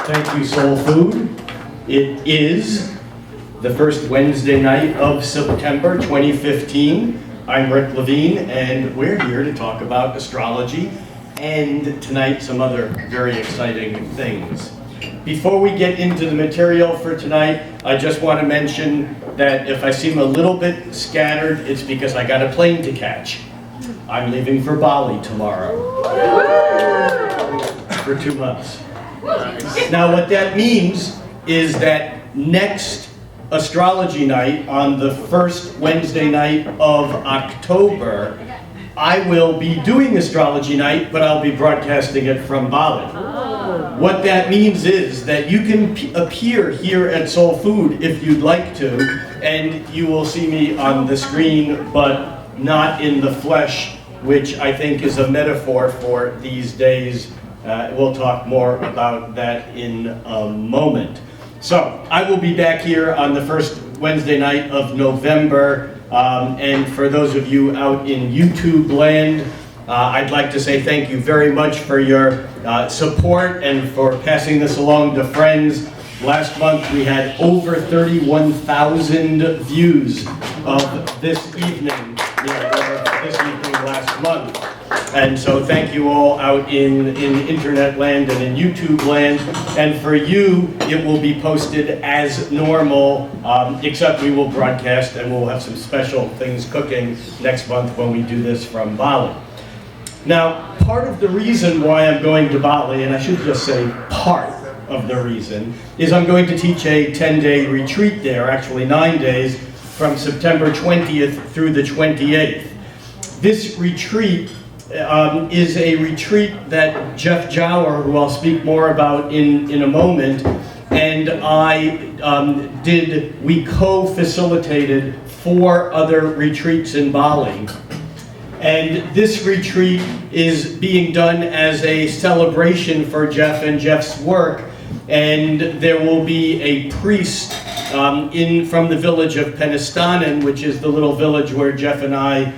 Thank you, Soul Food. It is the first Wednesday night of September 2015. I'm Rick Levine, and we're here to talk about astrology and tonight some other very exciting things. Before we get into the material for tonight, I just want to mention that if I seem a little bit scattered, it's because I got a plane to catch. I'm leaving for Bali tomorrow for 2 months. Now what that means is that next astrology night, on the first Wednesday night of October, I will be doing astrology night, but I'll be broadcasting it from Bali. What that means is that you can appear here at Soul Food if you'd like to, and you will see me on the screen, but not in the flesh, which I think is a metaphor for these days. We'll talk more about that in a moment. So I will be back here on the first Wednesday night of November, and for those of you out in YouTube land, I'd like to say thank you very much for your support and for passing this along to friends. Last month we had over 31,000 views of this evening, last month. And so thank you all out in internet land and in YouTube land. And for you, it will be posted as normal, except we will broadcast and we'll have some special things cooking next month when we do this from Bali. Now, part of the reason why I'm going to Bali, and I should just say part of the reason, is I'm going to teach a 10-day retreat there, actually 9 days, from September 20th through the 28th. This retreat is a retreat that Jeff Jower, who I'll speak more about in a moment, and I we co-facilitated 4 other retreats in Bali. And this retreat is being done as a celebration for Jeff and Jeff's work, and there will be a priest from the village of Penisthanan, which is the little village where Jeff and I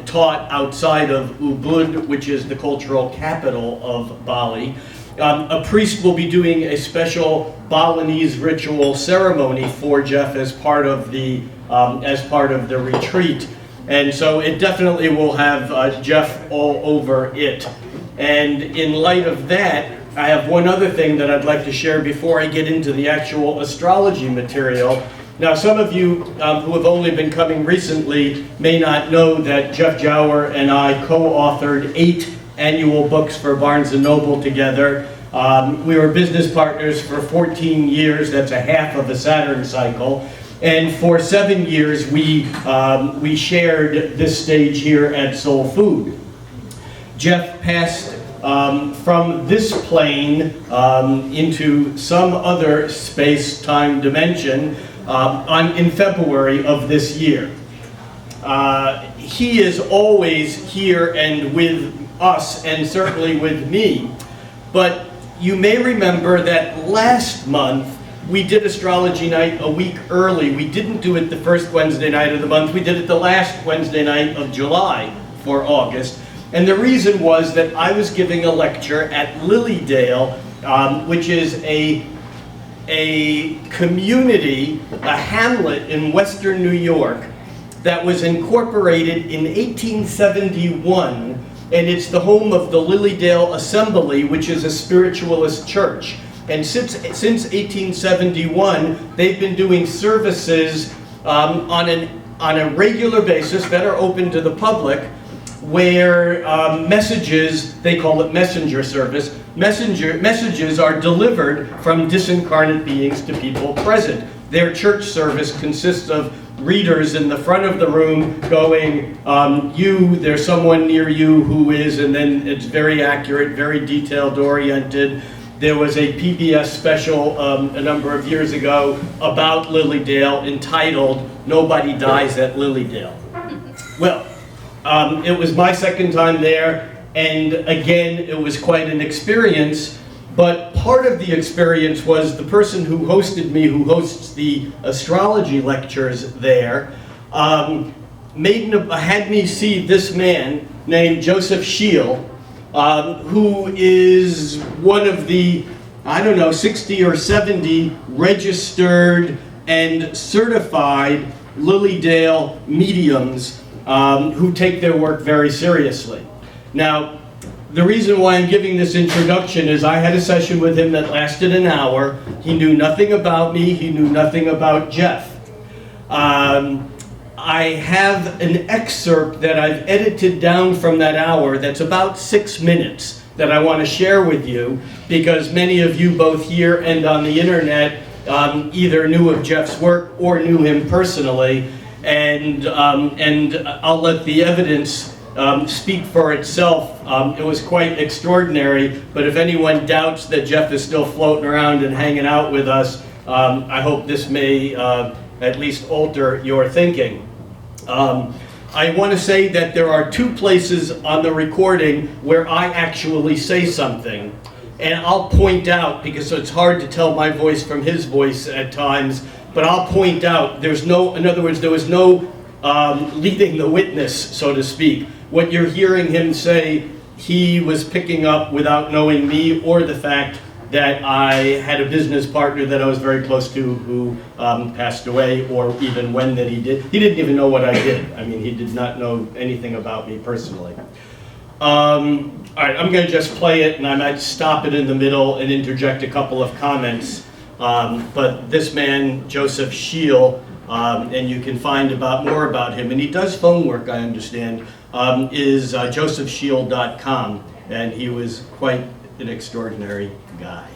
taught outside of Ubud, which is the cultural capital of Bali. A priest will be doing a special Balinese ritual ceremony for Jeff as part of the retreat. And so it definitely will have Jeff all over it. And in light of that, I have one other thing that I'd like to share before I get into the actual astrology material. Now, some of you who have only been coming recently may not know that Jeff Jower and I co-authored 8 annual books for Barnes & Noble together. We were business partners for 14 years. That's a half of a Saturn cycle. And for 7 years, we shared this stage here at Soul Food. Jeff passed from this plane into some other space-time dimension in February of this year. He is always here and with us, and certainly with me. But you may remember that last month, we did astrology night a week early. We didn't do it the first Wednesday night of the month. We did it the last Wednesday night of July for August. And the reason was that I was giving a lecture at Lilydale, which is a community, a hamlet in western New York that was incorporated in 1871, and it's the home of the Lilydale Assembly, which is a spiritualist church. And since 1871, they've been doing services on a regular basis that are open to the public, where messages, they call it messenger service, messages are delivered from disincarnate beings to people present. Their church service consists of readers in the front of the room going, there's someone near you who is, and then it's very accurate, very detailed oriented. There was a PBS special a number of years ago about Lilydale entitled, "Nobody Dies at Lilydale." Well, it was my second time there, and again, it was quite an experience, but part of the experience was the person who hosted me, who hosts the astrology lectures there, had me see this man named Joseph Scheel, who is one of the I don't know, 60 or 70 registered and certified Lilydale mediums who take their work very seriously. Now, the reason why I'm giving this introduction is I had a session with him that lasted an hour. He knew nothing about me. He knew nothing about Jeff. I have an excerpt that I've edited down from that hour that's about 6 minutes that I want to share with you, because many of you both here and on the internet either knew of Jeff's work or knew him personally, and I'll let the evidence speak for itself. It was quite extraordinary, but if anyone doubts that Jeff is still floating around and hanging out with us, I hope this may at least alter your thinking. I want to say that there are 2 places on the recording where I actually say something, and I'll point out, because it's hard to tell my voice from his voice at times, but I'll point out, in other words, there was no leading the witness, so to speak. What you're hearing him say, he was picking up without knowing me or the fact that I had a business partner that I was very close to who passed away, or even when that he did. He didn't even know what I did. I mean, he did not know anything about me personally. All right, I'm going to just play it, and I might stop it in the middle and interject a couple of comments. But this man, Joseph Scheel, and you can find more about him, and he does phone work, I understand, is josephscheel.com, and he was quite an extraordinary guy.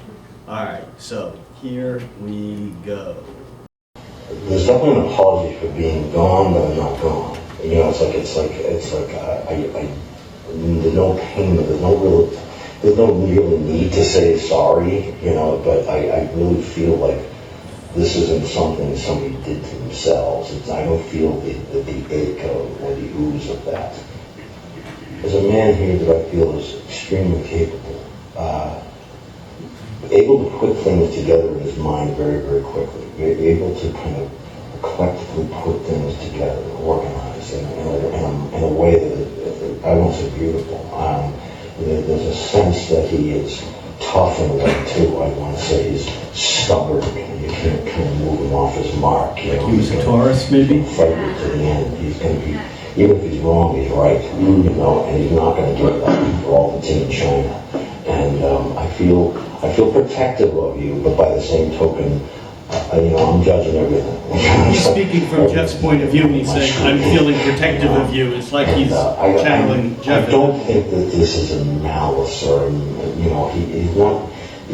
All right, so here we go. There's definitely an apology for being gone, but I'm not gone. You know, it's like there's no pain, there's no real need to say sorry, you know, but I really feel like this isn't something somebody did to themselves. I don't feel the ache or the ooze of that. There's a man here that I feel is extremely capable, able to put things together in his mind very, very quickly, able to kind of collectively put things together, organize in a way that I won't say beautiful. There's a sense that he is tough in a way too. I want to say he's stubborn. You can't kind of move him off his mark. You know, he was a Taurus, maybe? Fight to the end. He's going to be, even if he's wrong, he's right. You know, and he's not going to give up for all that's in China. And I feel protective of you, but by the same token, you know, I'm judging everything. He's speaking from Jeff's point of view, and he's saying, I'm feeling protective of you. It's like he's channeling Jeff. I don't think that this is a malice or, you know, he's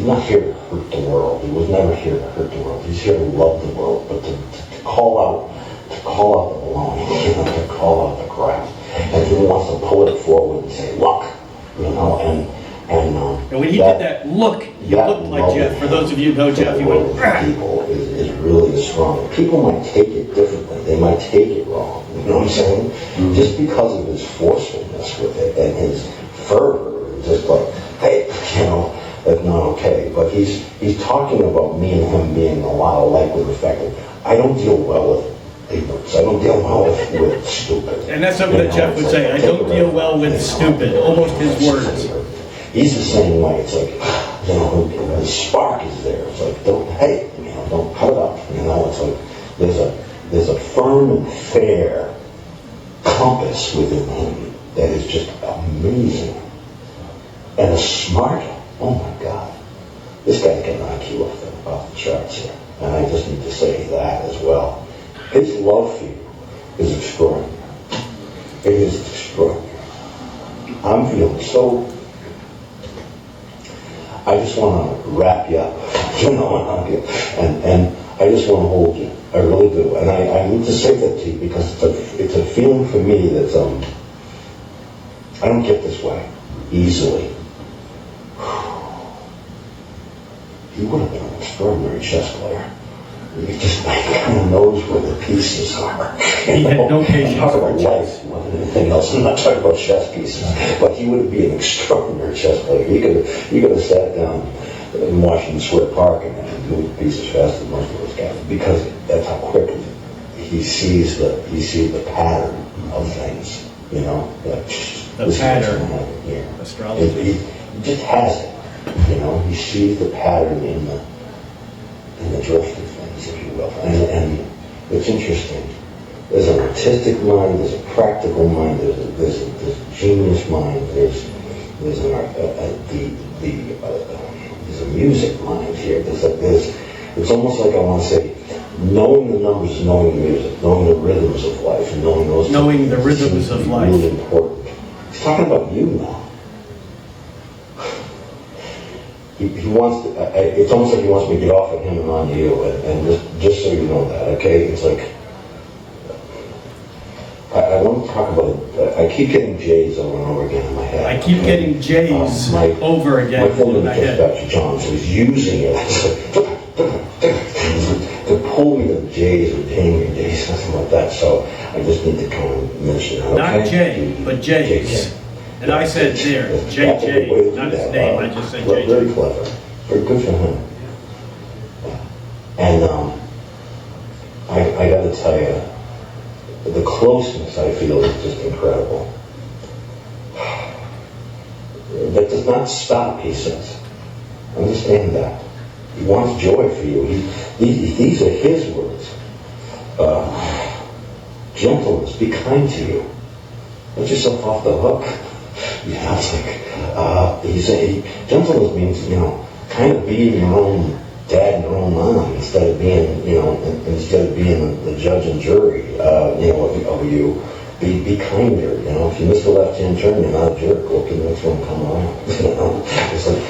not here to hurt the world. He was never here to hurt the world. He's here to love the world, but to call out the baloney, you know, to call out the crap. And he wants to pull it forward and say, look, you know, and when he did that, look, you looked like Jeff. For those of you who know Jeff, he went, people is really strong. People might take it differently. They might take it wrong. You know what I'm saying? Mm-hmm. Just because of his forcefulness with it and his fervor, just like, hey, you know, that's not okay. But he's talking about me and him being a lot alike with respect. I don't deal well with ignorance. I don't deal well with stupid. And that's something that Jeff would say. I don't deal well with stupid. Almost his words. He's the same way. It's like, you know, the spark is there. It's like, don't cut it up. You know, it's like there's a firm and fair compass within him that is just amazing. And a smart, oh my God, this guy's got an IQ off the charts here. And I just need to say that as well. His love for you is extraordinary. It is extraordinary. I'm feeling so. I just want to wrap you up, you know, and I just want to hold you. I really do. And I need to say that to you because it's a feeling for me that I don't get this way easily. He would have been an extraordinary chess player. He just kind of knows where the pieces are. He had no patience for chess. More than anything else. I'm not talking about chess pieces, but he would be an extraordinary chess player. He could have sat down in Washington Square Park and moved pieces faster than most of those guys because that's how quick he sees the pattern of things. You know, the pattern. Yeah. Astrology. He just has it. You know, he sees the pattern in the drift of things, if you will. And it's interesting. There's an artistic mind, there's a practical mind, there's a genius mind, there's a music mind here. It's almost like I want to say, knowing the numbers, knowing the music, knowing the rhythms of life, and knowing the rhythms of life. Really important. He's talking about you now. He wants to, it's almost like he wants me to get off of him and on you, and just so you know that, okay? It's like, I want to talk about it. I keep getting J's over and over again in my head. I keep getting J's over again my phone in my head. just got to John, so he's using it to pull me to J's or ding or J's, something like that. So I just need to kind of mention it. Okay? Not J, but J's. And I said there, JJ, not his name, I just said JJ. Very clever. Very good for him. And I got to tell you, the closeness I feel is just incredible. That does not stop, he says. Understand that. He wants joy for you. These are his words. Gentleness, be kind to you. Let yourself off the hook. You know, it's like, he's saying, gentleness means, you know, kind of being your own dad and your own mom instead of being, you know, instead of being the judge and jury, you know, of you. Be kinder, you know. If you miss the left-hand turn, you're not a jerk. Look at the next one come around. You know, it's like,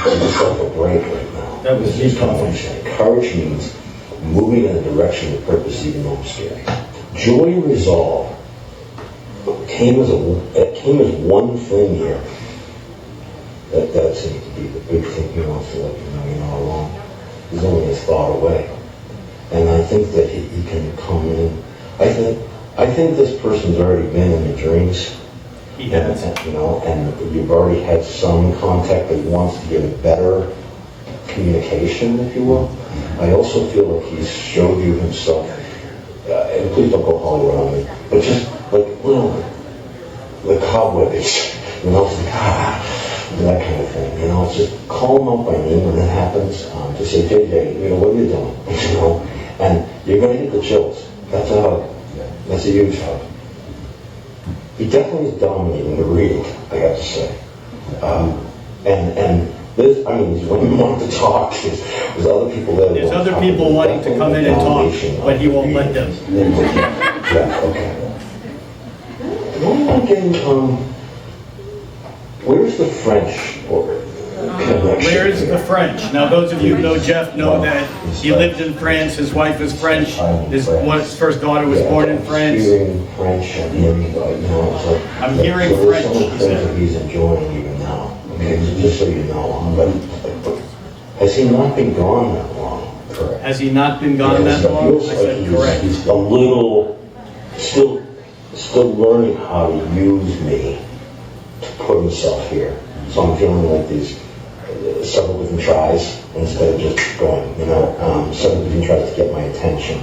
give yourself a break right now. That was deep courage. Courage means moving in a direction of purpose, even though it's scary. Joy and resolve came as one thing here. That seems to be the big thing he wants to let you know you're not alone. He's only a thought away. And I think that he can come in. I think this person's already been in your dreams. He has. And, you know, and you've already had some contact that wants to get a better communication, if you will. I also feel like he's showed you himself, and please don't go Hollywood on me, but just like, you know, the cobwebbish, you know, it's like, that kind of thing, you know. It's just call him up by name when that happens. Just say, JJ, you know, what are you doing? You know, and you're going to get the chills. That's a hug. That's a huge hug. He definitely is dominating the reading, I got to say. And this, I mean, when you want to talk, there's other people there. There's other people wanting to come in and talk, but he won't let them. Yeah, okay. Why am I getting, where's the French connection? Where's the French? Now, those of you who know Jeff know that he lived in France. His wife is French. His first daughter was born in France. Hearing French and him, you know, it's like, I'm hearing French, some of the he things said. that he's enjoying even now. Okay, just so you know. But has he not been gone that long? Correct. Has he not been gone that long? I said correct. He's a little, still learning how to use me to put himself here. So I'm feeling like these several different tries instead of just going, you know, several different tries to get my attention,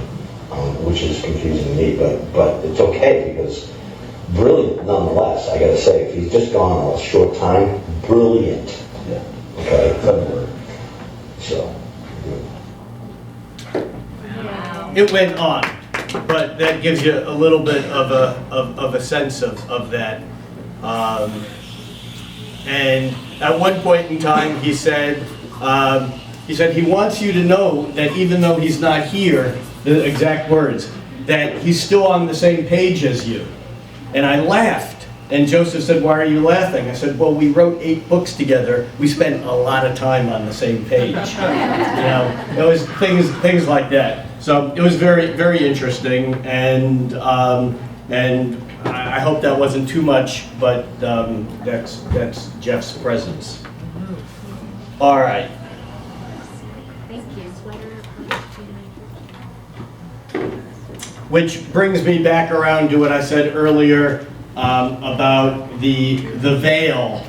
which is confusing me, but it's okay because brilliant nonetheless. I got to say, if he's just gone a short time, brilliant. Yeah. Okay. Good word. So. It went on, but that gives you a little bit of a sense of that. And at one point in time, he said he wants you to know that even though he's not here, the exact words, that he's still on the same page as you. And I laughed. And Joseph said, "Why are you laughing?" I said, "Well, we wrote 8 books together. We spent a lot of time on the same page." You know, it was things like that. So it was very, very interesting, and I hope that wasn't too much, but that's Jeff's presence. All right. Thank you. Which brings me back around to what I said earlier about the veil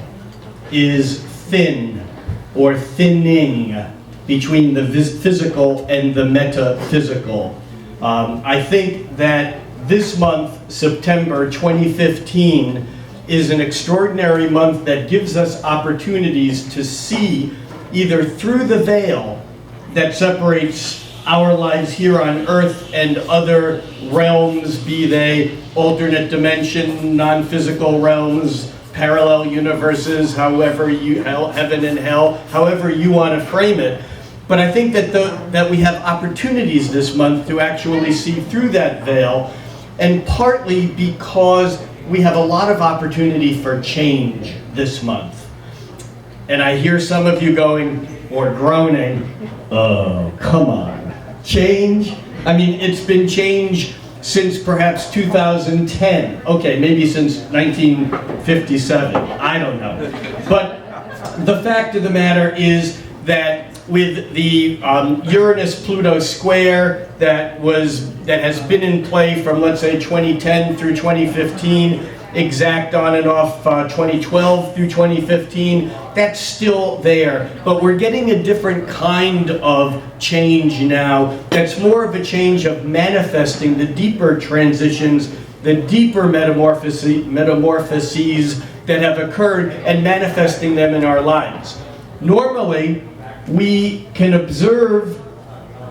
is thin or thinning between the physical and the metaphysical. I think that this month, September 2015, is an extraordinary month that gives us opportunities to see either through the veil that separates our lives here on Earth and other realms, be they alternate dimension, non-physical realms, parallel universes, however you, heaven and hell, however you want to frame it. But I think that we have opportunities this month to actually see through that veil, and partly because we have a lot of opportunity for change this month. And I hear some of you going, or groaning, oh, come on, change? I mean, it's been change since perhaps 2010. Okay, maybe since 1957, I don't know. But the fact of the matter is that with the Uranus-Pluto square that has been in play from, let's say, 2010 through 2015, exact on and off 2012 through 2015, that's still there. But we're getting a different kind of change now. That's more of a change of manifesting the deeper transitions, the deeper metamorphoses that have occurred, and manifesting them in our lives. Normally, we can observe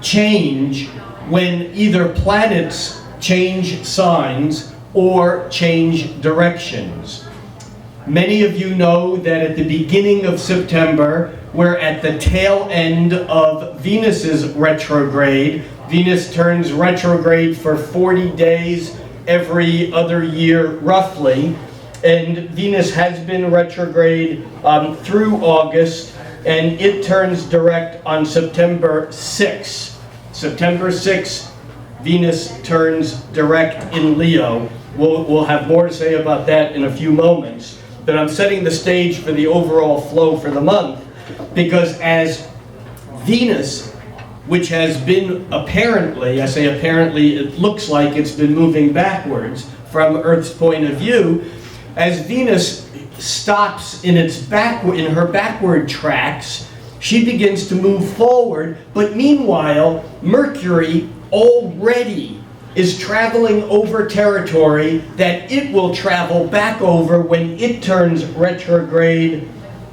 change when either planets change signs or change directions. Many of you know that at the beginning of September, we're at the tail end of Venus's retrograde. Venus turns retrograde for 40 days every other year, roughly. And Venus has been retrograde through August, and it turns direct on September 6th. September 6th, Venus turns direct in Leo. We'll have more to say about that in a few moments. But I'm setting the stage for the overall flow for the month, because as Venus, which has been apparently, I say apparently, it looks like it's been moving backwards from Earth's point of view, as Venus stops in her backward tracks, she begins to move forward. But meanwhile, Mercury already is traveling over territory that it will travel back over when it turns retrograde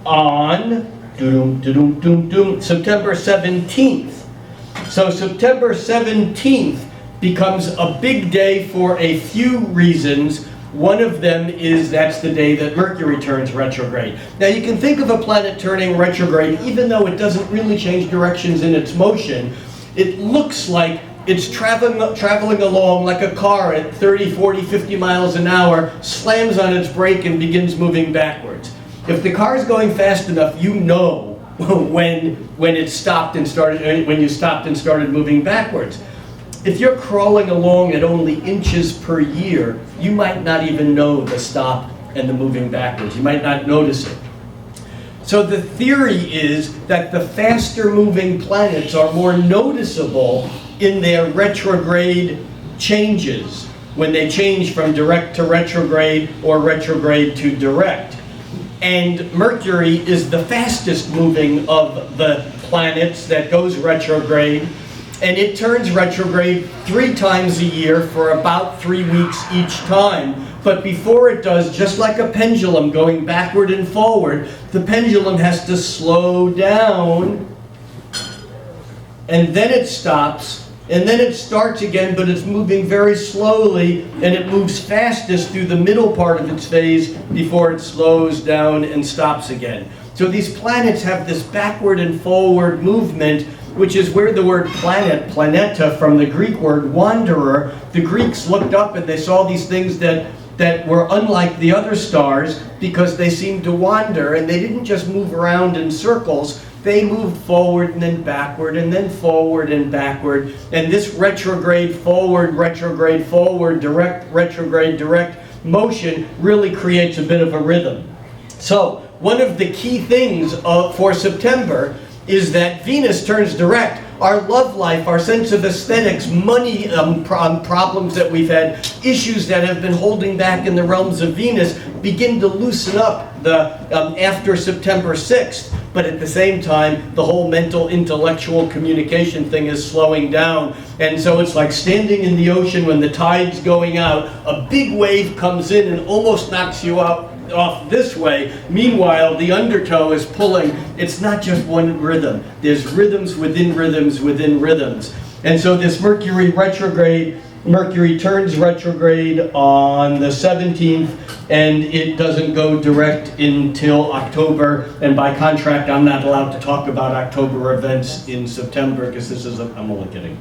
on September 17th. So September 17th becomes a big day for a few reasons. One of them is that's the day that Mercury turns retrograde. Now you can think of a planet turning retrograde, even though it doesn't really change directions in its motion. It looks like it's traveling along like a car at 30, 40, 50 miles an hour, slams on its brake and begins moving backwards. If the car is going fast enough, you know when it stopped and started, when you stopped and started moving backwards. If you're crawling along at only inches per year, you might not even know the stop and the moving backwards. You might not notice it. So the theory is that the faster moving planets are more noticeable in their retrograde changes, when they change from direct to retrograde or retrograde to direct. And Mercury is the fastest moving of the planets that goes retrograde, and it turns retrograde 3 times a year for about 3 weeks each time. But before it does, just like a pendulum going backward and forward, the pendulum has to slow down, and then it stops, and then it starts again, but it's moving very slowly, and it moves fastest through the middle part of its phase before it slows down and stops again. So these planets have this backward and forward movement, which is where the word planet, planeta, from the Greek word wanderer, the Greeks looked up and they saw these things that were unlike the other stars because they seemed to wander, and they didn't just move around in circles. They moved forward and then backward and then forward and backward. And this retrograde forward, direct, retrograde, direct motion really creates a bit of a rhythm. So one of the key things for September is that Venus turns direct. Our love life, our sense of aesthetics, money problems that we've had, issues that have been holding back in the realms of Venus begin to loosen up after September 6th. But at the same time, the whole mental, intellectual communication thing is slowing down. And so it's like standing in the ocean when the tide's going out, a big wave comes in and almost knocks you out off this way. Meanwhile, the undertow is pulling. It's not just one rhythm. There's rhythms within rhythms within rhythms. And so this Mercury retrograde, Mercury turns retrograde on the 17th, and it doesn't go direct until October. And by contract, I'm not allowed to talk about October events in September because this is I'm only kidding.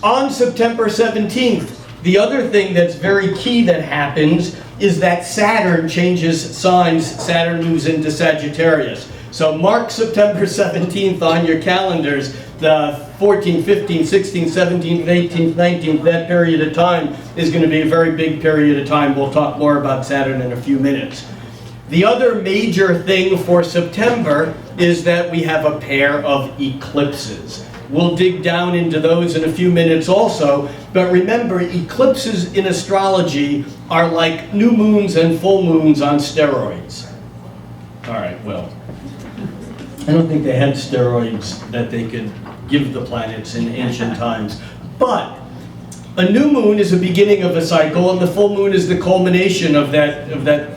On September 17th, the other thing that's very key that happens is that Saturn changes signs. Saturn moves into Sagittarius. So mark September 17th on your calendars. The 14th, 15th, 16th, 17th, 18th, 19th, that period of time is going to be a very big period of time. We'll talk more about Saturn in a few minutes. The other major thing for September is that we have a pair of eclipses. We'll dig down into those in a few minutes also, but remember, eclipses in astrology are like new moons and full moons on steroids. All right, well, I don't think they had steroids that they could give the planets in ancient times, but a new moon is the beginning of a cycle, and the full moon is the culmination of that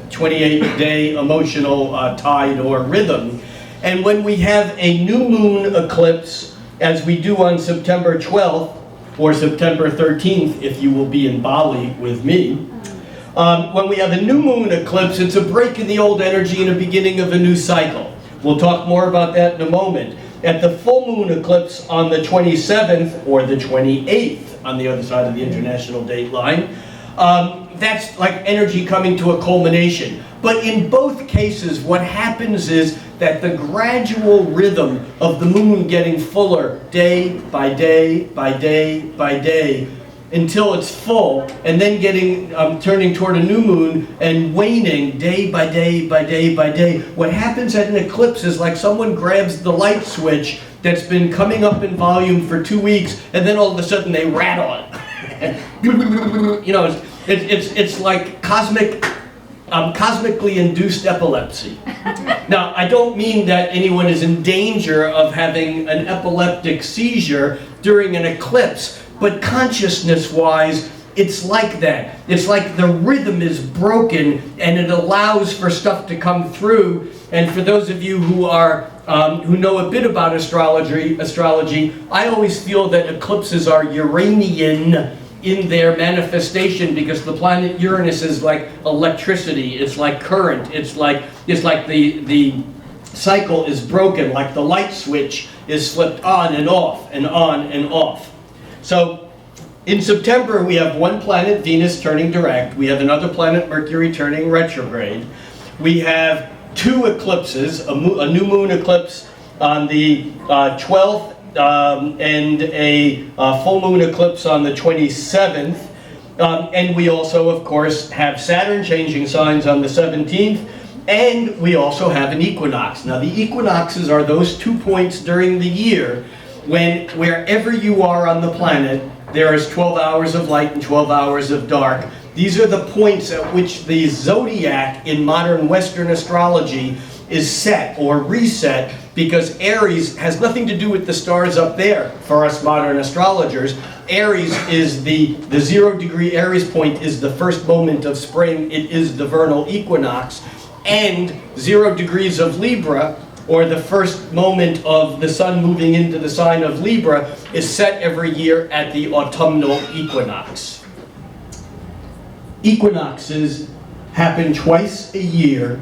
28-day emotional tide or rhythm. And when we have a new moon eclipse, as we do on September 12th, or September 13th, if you will be in Bali with me. When we have a new moon eclipse, it's a break in the old energy and a beginning of a new cycle. We'll talk more about that in a moment. At the full moon eclipse on the 27th, or the 28th, on the other side of the international date line, that's like energy coming to a culmination. But in both cases, what happens is that the gradual rhythm of the moon getting fuller day by day by day by day until it's full, and then getting turning toward a new moon and waning day by day by day by day. What happens at an eclipse is like someone grabs the light switch that's been coming up in volume for 2 weeks, and then all of a sudden they rattle it. You know, it's like cosmically induced epilepsy. Now, I don't mean that anyone is in danger of having an epileptic seizure during an eclipse, but consciousness-wise, it's like that. It's like the rhythm is broken, and it allows for stuff to come through. And for those of you who know a bit about astrology, I always feel that eclipses are Uranian in their manifestation, because the planet Uranus is like electricity, it's like current, it's like the cycle is broken, like the light switch is flipped on and off and on and off. So in September we have one planet, Venus, turning direct. We have another planet, Mercury, turning retrograde. We have two eclipses, a new moon eclipse on the 12th, and a full moon eclipse on the 27th. And we also, of course, have Saturn changing signs on the 17th, and we also have an equinox. Now, the equinoxes are those 2 points during the year when wherever you are on the planet, there is 12 hours of light and 12 hours of dark. These are the points at which the zodiac in modern Western astrology is set or reset, because Aries has nothing to do with the stars up there for us modern astrologers. Aries is the 0 degree Aries point is the first moment of spring. It is the vernal equinox. And 0 degrees of Libra, or the first moment of the sun moving into the sign of Libra, is set every year at the autumnal equinox. Equinoxes happen twice a year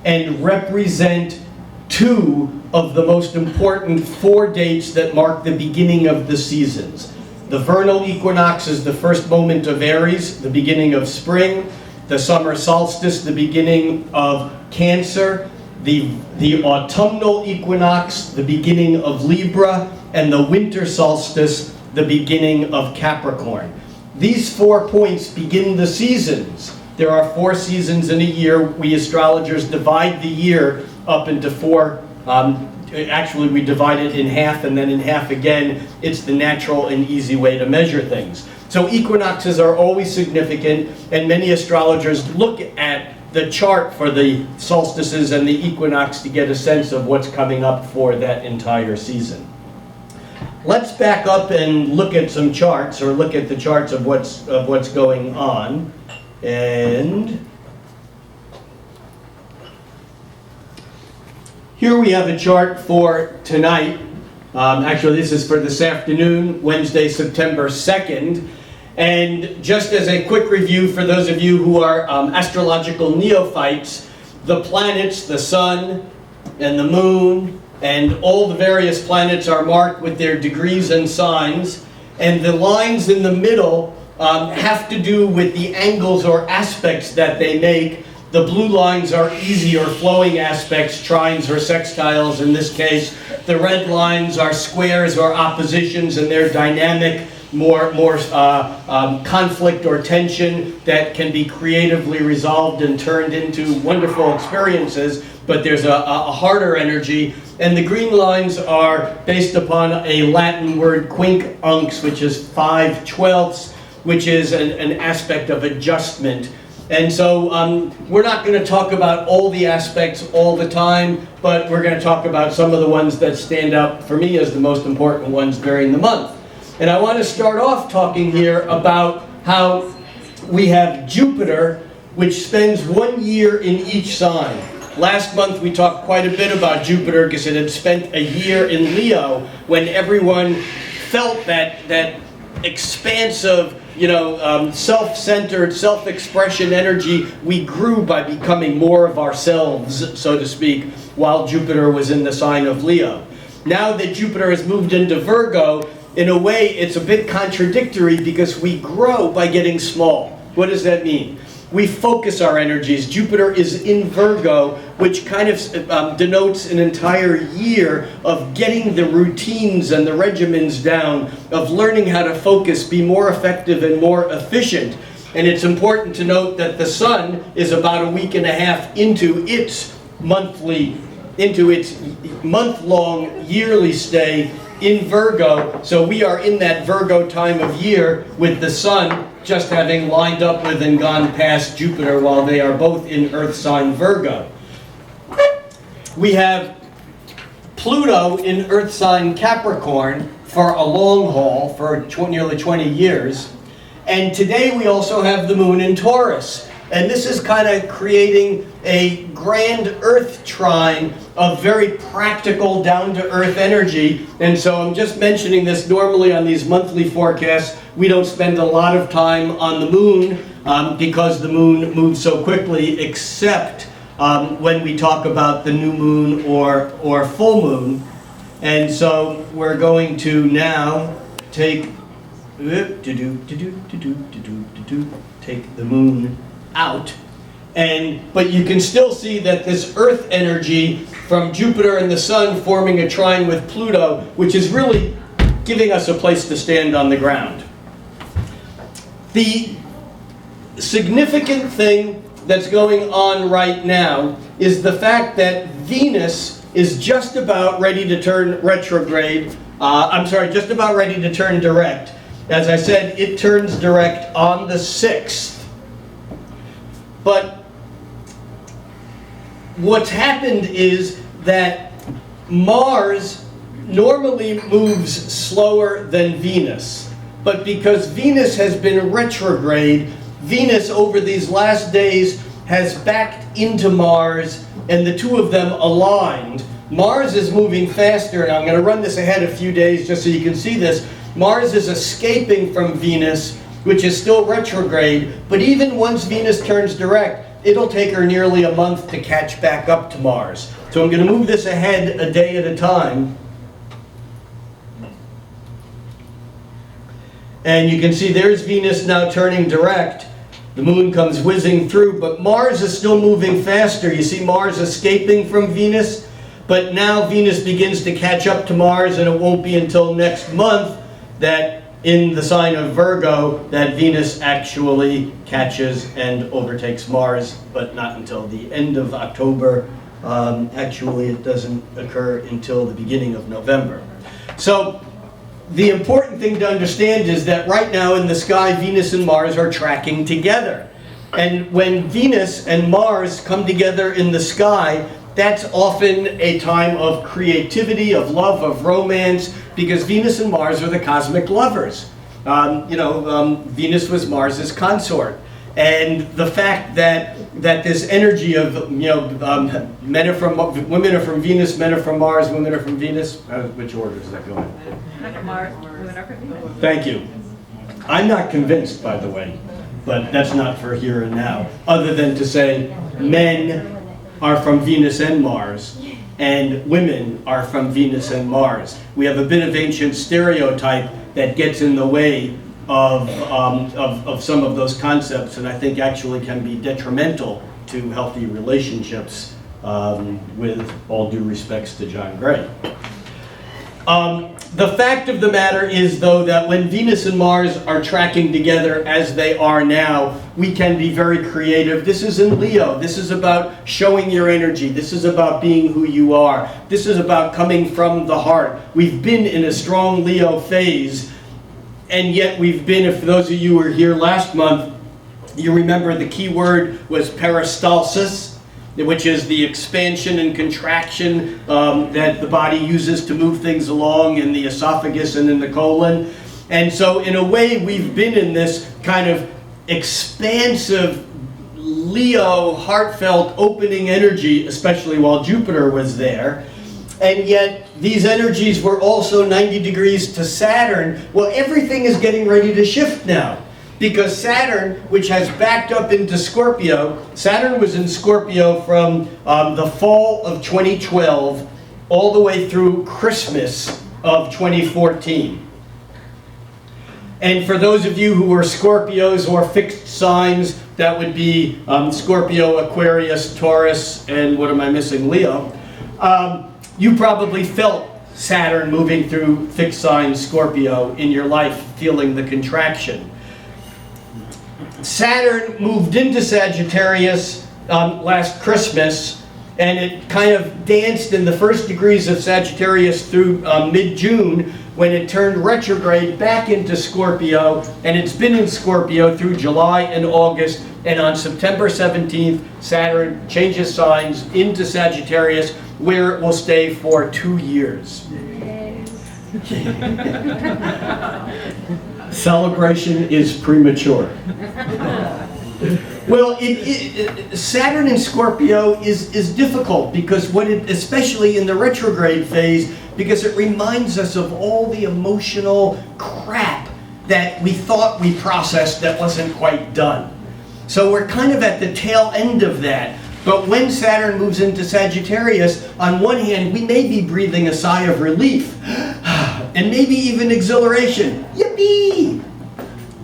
and represent 2 of the most important 4 dates that mark the beginning of the seasons. The vernal equinox is the first moment of Aries, the beginning of spring. The summer solstice, the beginning of Cancer. The autumnal equinox, the beginning of Libra. And the winter solstice, the beginning of Capricorn. These 4 points begin the seasons. There are 4 seasons in a year. We astrologers divide the year up into 4. Actually, we divide it in half and then in half again. It's the natural and easy way to measure things. So equinoxes are always significant, and many astrologers look at the chart for the solstices and the equinox to get a sense of what's coming up for that entire season. Let's back up and look at some charts, or look at the charts of what's going on. And here we have a chart for tonight. Actually, this is for this afternoon, Wednesday, September 2nd. And just as a quick review for those of you who are astrological neophytes, the planets, the sun and the moon, and all the various planets are marked with their degrees and signs. And the lines in the middle have to do with the angles or aspects that they make. The blue lines are easy or flowing aspects, trines or sextiles in this case. The red lines are squares or oppositions, and they're dynamic, more conflict or tension that can be creatively resolved and turned into wonderful experiences, but there's a harder energy. And the green lines are based upon a Latin word, quincunx, which is 5/12, which is an aspect of adjustment. And so we're not going to talk about all the aspects all the time, but we're going to talk about some of the ones that stand out for me as the most important ones during the month. And I want to start off talking here about how we have Jupiter, which spends 1 year in each sign. Last month we talked quite a bit about Jupiter because it had spent a year in Leo when everyone felt that expansive, self-centered, self-expression energy. We grew by becoming more of ourselves, so to speak, while Jupiter was in the sign of Leo. Now that Jupiter has moved into Virgo, in a way it's a bit contradictory because we grow by getting small. What does that mean? We focus our energies. Jupiter is in Virgo, which kind of denotes an entire year of getting the routines and the regimens down, of learning how to focus, be more effective and more efficient. And it's important to note that the sun is about a week and a half into its month-long yearly stay in Virgo. So we are in that Virgo time of year with the sun just having lined up with and gone past Jupiter while they are both in Earth sign Virgo. We have Pluto in Earth sign Capricorn for a long haul, for nearly 20 years. And today we also have the moon in Taurus. And this is kind of creating a grand Earth trine of very practical, down-to-earth energy. And so I'm just mentioning this. Normally on these monthly forecasts, we don't spend a lot of time on the moon because the moon moves so quickly, except when we talk about the new moon or full moon. And so we're going to now take the moon out. But you can still see that this Earth energy from Jupiter and the Sun forming a trine with Pluto, which is really giving us a place to stand on the ground. The significant thing that's going on right now is the fact that Venus is just about ready to turn retrograde. Just about ready to turn direct. As I said, it turns direct on the 6th. But what's happened is that Mars normally moves slower than Venus. But because Venus has been retrograde, Venus over these last days has backed into Mars, and the two of them aligned. Mars is moving faster, and I'm going to run this ahead a few days just so you can see this. Mars is escaping from Venus, which is still retrograde, but even once Venus turns direct, it'll take her nearly a month to catch back up to Mars. So I'm going to move this ahead a day at a time. And you can see there's Venus now turning direct. The moon comes whizzing through, but Mars is still moving faster. You see Mars escaping from Venus, but now Venus begins to catch up to Mars, and it won't be until next month that in the sign of Virgo that Venus actually catches and overtakes Mars, but not until the end of October. Actually, it doesn't occur until the beginning of November. So the important thing to understand is that right now in the sky, Venus and Mars are tracking together. And when Venus and Mars come together in the sky, that's often a time of creativity, of love, of romance, because Venus and Mars are the cosmic lovers. Venus was Mars's consort. And the fact that this energy of, men are from, women are from Venus, men are from Mars, women are from Venus. Which order does that go in? Mars, women are from Venus. Thank you. I'm not convinced, by the way, but that's not for here and now, other than to say men are from Venus and Mars, and women are from Venus and Mars. We have a bit of ancient stereotype that gets in the way of some of those concepts, and I think actually can be detrimental to healthy relationships, with all due respects to John Gray. The fact of the matter is, though, that when Venus and Mars are tracking together as they are now, we can be very creative. This is in Leo. This is about showing your energy. This is about being who you are. This is about coming from the heart. We've been in a strong Leo phase, and yet we've been, if those of you who were here last month, you remember the key word was peristalsis, which is the expansion and contraction that the body uses to move things along in the esophagus and in the colon. And so in a way, we've been in this kind of expansive Leo, heartfelt, opening energy, especially while Jupiter was there. And yet, these energies were also 90 degrees to Saturn. Well, everything is getting ready to shift now. Because Saturn, which has backed up into Scorpio, Saturn was in Scorpio from the fall of 2012 all the way through Christmas of 2014. And for those of you who were Scorpios or fixed signs, that would be Scorpio, Aquarius, Taurus, and what am I missing, Leo. You probably felt Saturn moving through fixed sign Scorpio in your life, feeling the contraction. Saturn moved into Sagittarius last Christmas, and it kind of danced in the first degrees of Sagittarius through mid-June, when it turned retrograde back into Scorpio, and it's been in Scorpio through July and August, and on September 17th, Saturn changes signs into Sagittarius, where it will stay for 2 years. Celebration is premature. Well, Saturn in Scorpio is difficult because especially in the retrograde phase, because it reminds us of all the emotional crap that we thought we processed that wasn't quite done. So we're kind of at the tail end of that. But when Saturn moves into Sagittarius, on one hand, we may be breathing a sigh of relief, and maybe even exhilaration. Yippee!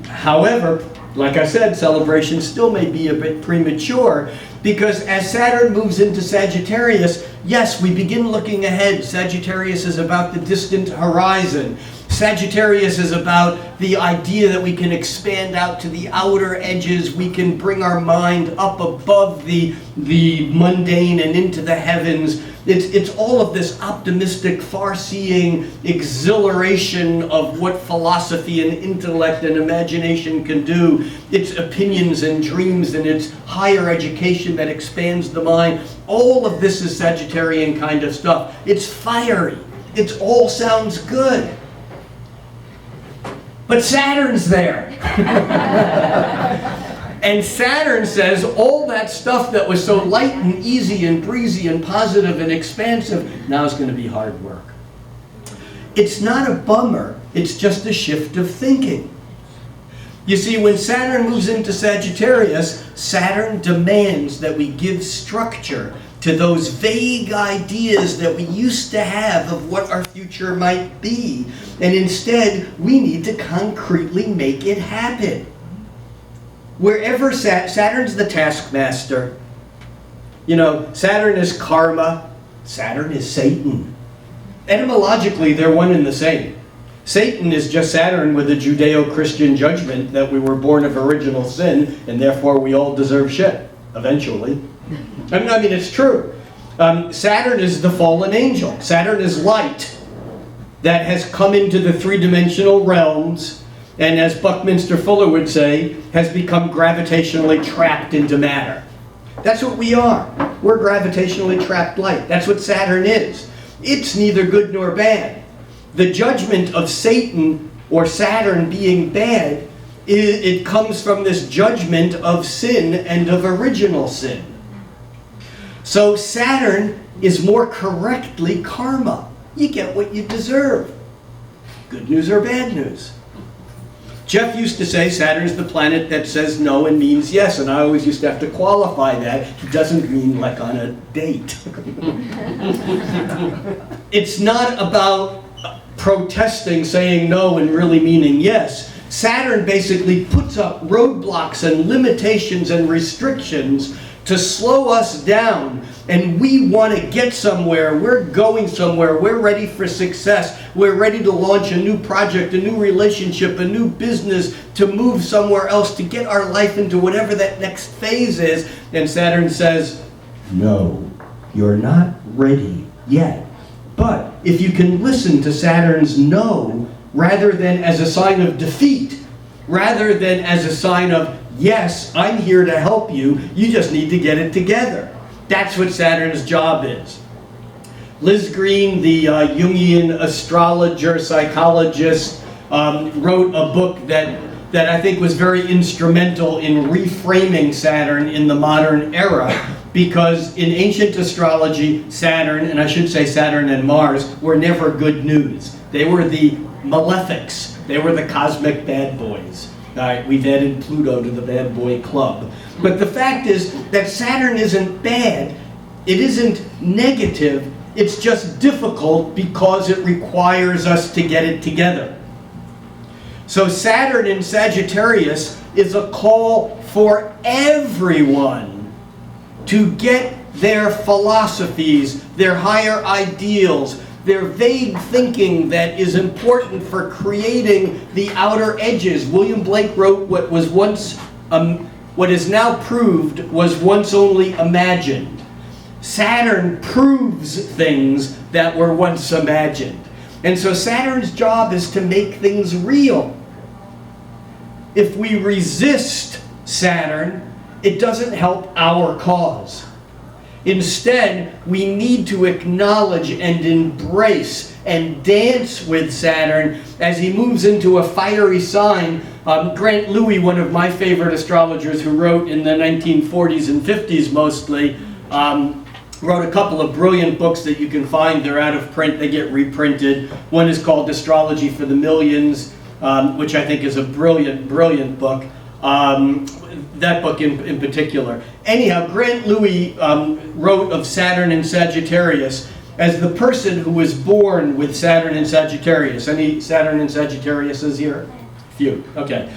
However, like I said, celebration still may be a bit premature, because as Saturn moves into Sagittarius, yes, we begin looking ahead. Sagittarius is about the distant horizon. Sagittarius is about the idea that we can expand out to the outer edges. We can bring our mind up above the mundane and into the heavens. It's all of this optimistic, far-seeing exhilaration of what philosophy and intellect and imagination can do. It's opinions and dreams, and it's higher education that expands the mind. All of this is Sagittarian kind of stuff. It's fiery. It all sounds good. But Saturn's there. And Saturn says all that stuff that was so light and easy and breezy and positive and expansive, now is going to be hard work. It's not a bummer, it's just a shift of thinking. You see, when Saturn moves into Sagittarius, Saturn demands that we give structure to those vague ideas that we used to have of what our future might be. And instead, we need to concretely make it happen. Wherever Saturn's the taskmaster. You know, Saturn is karma. Saturn is Satan. Etymologically, they're one and the same. Satan is just Saturn with a Judeo-Christian judgment that we were born of original sin, and therefore we all deserve shit, eventually. I mean, it's true. Saturn is the fallen angel. Saturn is light that has come into the three-dimensional realms, and as Buckminster Fuller would say, has become gravitationally trapped into matter. That's what we are. We're gravitationally trapped light. That's what Saturn is. It's neither good nor bad. The judgment of Satan or Saturn being bad it comes from this judgment of sin and of original sin. So Saturn is more correctly karma. You get what you deserve. Good news or bad news. Jeff used to say Saturn is the planet that says no and means yes, and I always used to have to qualify that. It doesn't mean like on a date. It's not about protesting, saying no and really meaning yes. Saturn basically puts up roadblocks and limitations and restrictions to slow us down, and we want to get somewhere, we're going somewhere, we're ready for success, we're ready to launch a new project, a new relationship, a new business, to move somewhere else, to get our life into whatever that next phase is, and Saturn says, no, you're not ready yet. But if you can listen to Saturn's no, rather than as a sign of defeat, rather than as a sign of, yes, I'm here to help you, you just need to get it together. That's what Saturn's job is. Liz Green, the Jungian astrologer, psychologist, wrote a book that I think was very instrumental in reframing Saturn in the modern era, because in ancient astrology, Saturn, and I should say Saturn and Mars, were never good news. They were the malefics. They were the cosmic bad boys. All right, we've added Pluto to the bad boy club. But the fact is that Saturn isn't bad. It isn't negative. It's just difficult because it requires us to get it together. So Saturn in Sagittarius is a call for everyone to get their philosophies, their higher ideals, their vague thinking that is important for creating the outer edges. William Blake wrote what was once, what is now proved was once only imagined. Saturn proves things that were once imagined. And so Saturn's job is to make things real. If we resist Saturn, it doesn't help our cause. Instead, we need to acknowledge and embrace and dance with Saturn as he moves into a fiery sign. Grant Louis, one of my favorite astrologers who wrote in the 1940s and 50s mostly, wrote a couple of brilliant books that you can find. They're out of print, they get reprinted. One is called Astrology for the Millions, which I think is a brilliant, brilliant book. That book in particular. Anyhow, Grant Louis wrote of Saturn in Sagittarius as the person who was born with Saturn in Sagittarius. Any Saturn in Sagittarius is here? Few. Okay.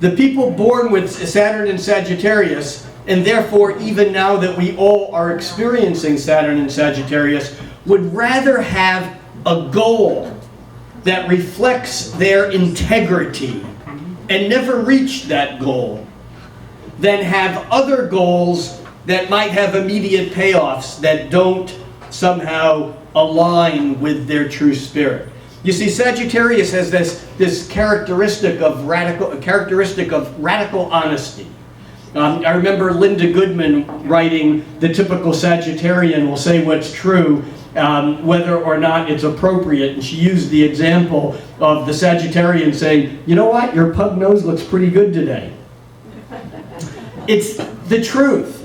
The people born with Saturn in Sagittarius, and therefore even now that we all are experiencing Saturn in Sagittarius, would rather have a goal that reflects their integrity and never reach that goal, than have other goals that might have immediate payoffs that don't somehow align with their true spirit. You see, Sagittarius has this characteristic of radical honesty. I remember Linda Goodman writing, "The typical Sagittarian will say what's true, whether or not it's appropriate." And she used the example of the Sagittarian saying, "You know what? Your pug nose looks pretty good today." It's the truth.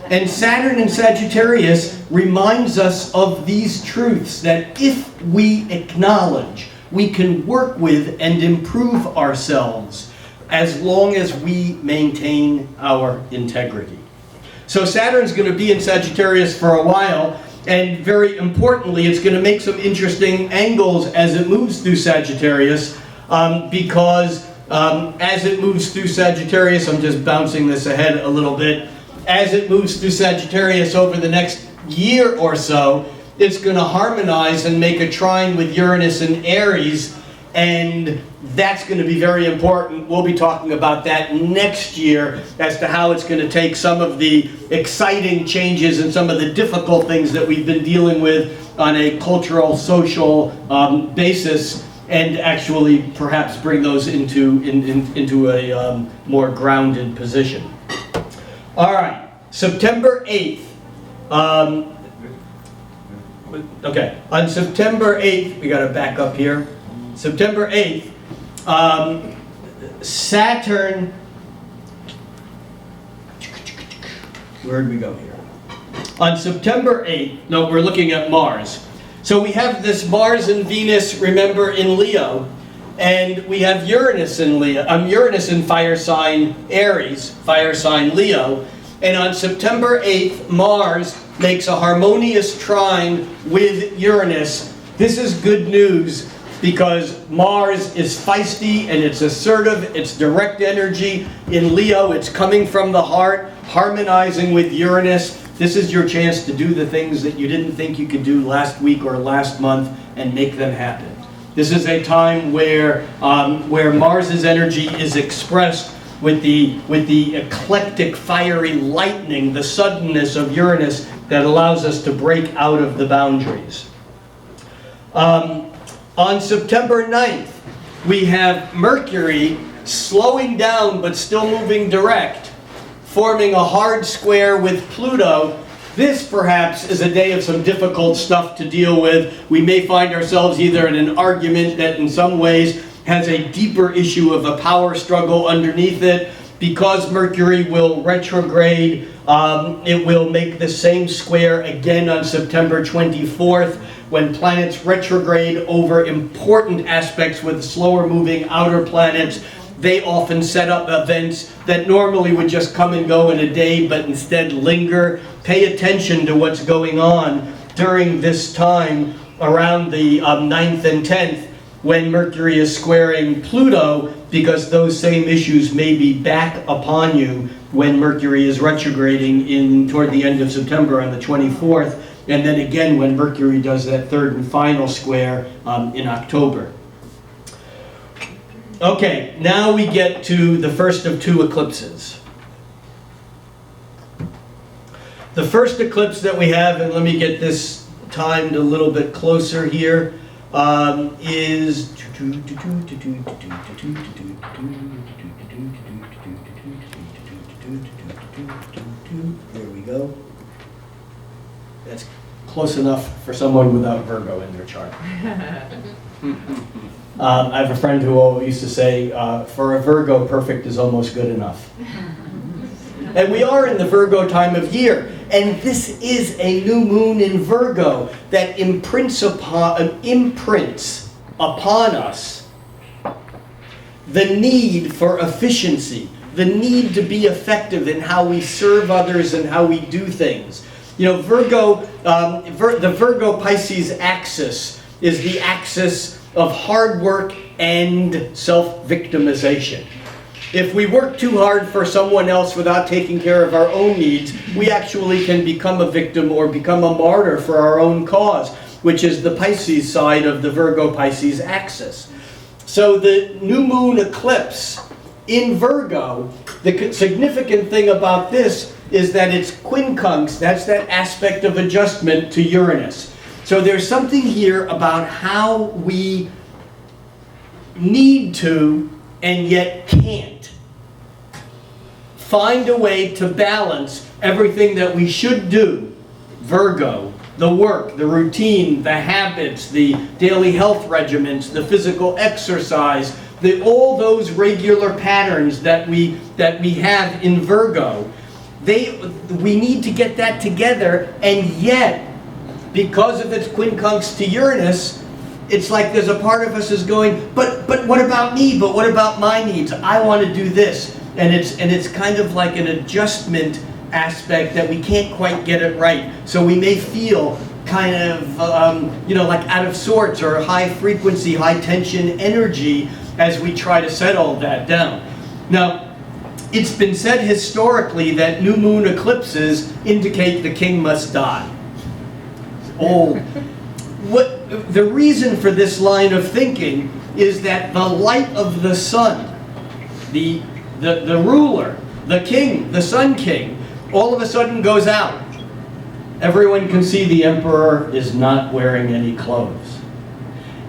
And Saturn in Sagittarius reminds us of these truths that if we acknowledge, we can work with and improve ourselves as long as we maintain our integrity. So Saturn's going to be in Sagittarius for a while, and very importantly, it's going to make some interesting angles as it moves through Sagittarius, because as it moves through Sagittarius, I'm just bouncing this ahead a little bit, as it moves through Sagittarius over the next year or so, it's going to harmonize and make a trine with Uranus and Aries, and that's going to be very important. We'll be talking about that next year as to how it's going to take some of the exciting changes and some of the difficult things that we've been dealing with on a cultural, social basis, and actually perhaps bring those into a more grounded position. All right, September 8th. Okay, on September 8th, we got to back up here. September 8th, Saturn, where did we go here? On September 8th, no, we're looking at Mars. So we have this Mars and Venus, remember, in Leo, and we have Uranus in Leo, Uranus in fire sign Aries, fire sign Leo, and on September 8th, Mars makes a harmonious trine with Uranus. This is good news because Mars is feisty and it's assertive, it's direct energy. In Leo, it's coming from the heart, harmonizing with Uranus. This is your chance to do the things that you didn't think you could do last week or last month and make them happen. This is a time where Mars's energy is expressed with the eclectic, fiery lightning, the suddenness of Uranus that allows us to break out of the boundaries. On September 9th, we have Mercury slowing down but still moving direct, forming a hard square with Pluto. This perhaps is a day of some difficult stuff to deal with. We may find ourselves either in an argument that in some ways has a deeper issue of a power struggle underneath it. Because Mercury will retrograde, it will make the same square again on September 24th when planets retrograde over important aspects with slower moving outer planets. They often set up events that normally would just come and go in a day, but instead linger. Pay attention to what's going on during this time around the 9th and 10th when Mercury is squaring Pluto, because those same issues may be back upon you when Mercury is retrograding toward the end of September on the 24th, and then again when Mercury does that third and final square in October. Okay, now we get to the first of two eclipses. The first eclipse that we have, and let me get this timed a little bit closer here, is there we go. That's close enough for someone without Virgo in their chart. I have a friend who always used to say, for a Virgo, perfect is almost good enough. And we are in the Virgo time of year. And this is a new moon in Virgo that imprints upon us the need for efficiency, the need to be effective in how we serve others and how we do things. You know, Virgo, the Virgo-Pisces axis is the axis of hard work and self-victimization. If we work too hard for someone else without taking care of our own needs, we actually can become a victim or become a martyr for our own cause, which is the Pisces side of the Virgo-Pisces axis. So the new moon eclipse in Virgo, the significant thing about this is that it's quincunx, that's that aspect of adjustment to Uranus. So there's something here about how we need to and yet can't find a way to balance everything that we should do, Virgo, the work, the routine, the habits, the daily health regimens, the physical exercise, all those regular patterns that we have in Virgo. We need to get that together, and yet, because of its quincunx to Uranus, it's like there's a part of us is going, but what about me? But what about my needs? I want to do this. And it's kind of like an adjustment aspect that we can't quite get it right. So we may feel kind of, like out of sorts or high frequency, high tension energy as we try to set all that down. Now, it's been said historically that new moon eclipses indicate the king must die. The reason for this line of thinking is that the light of the sun, the ruler, the king, the sun king, all of a sudden goes out. Everyone can see the emperor is not wearing any clothes.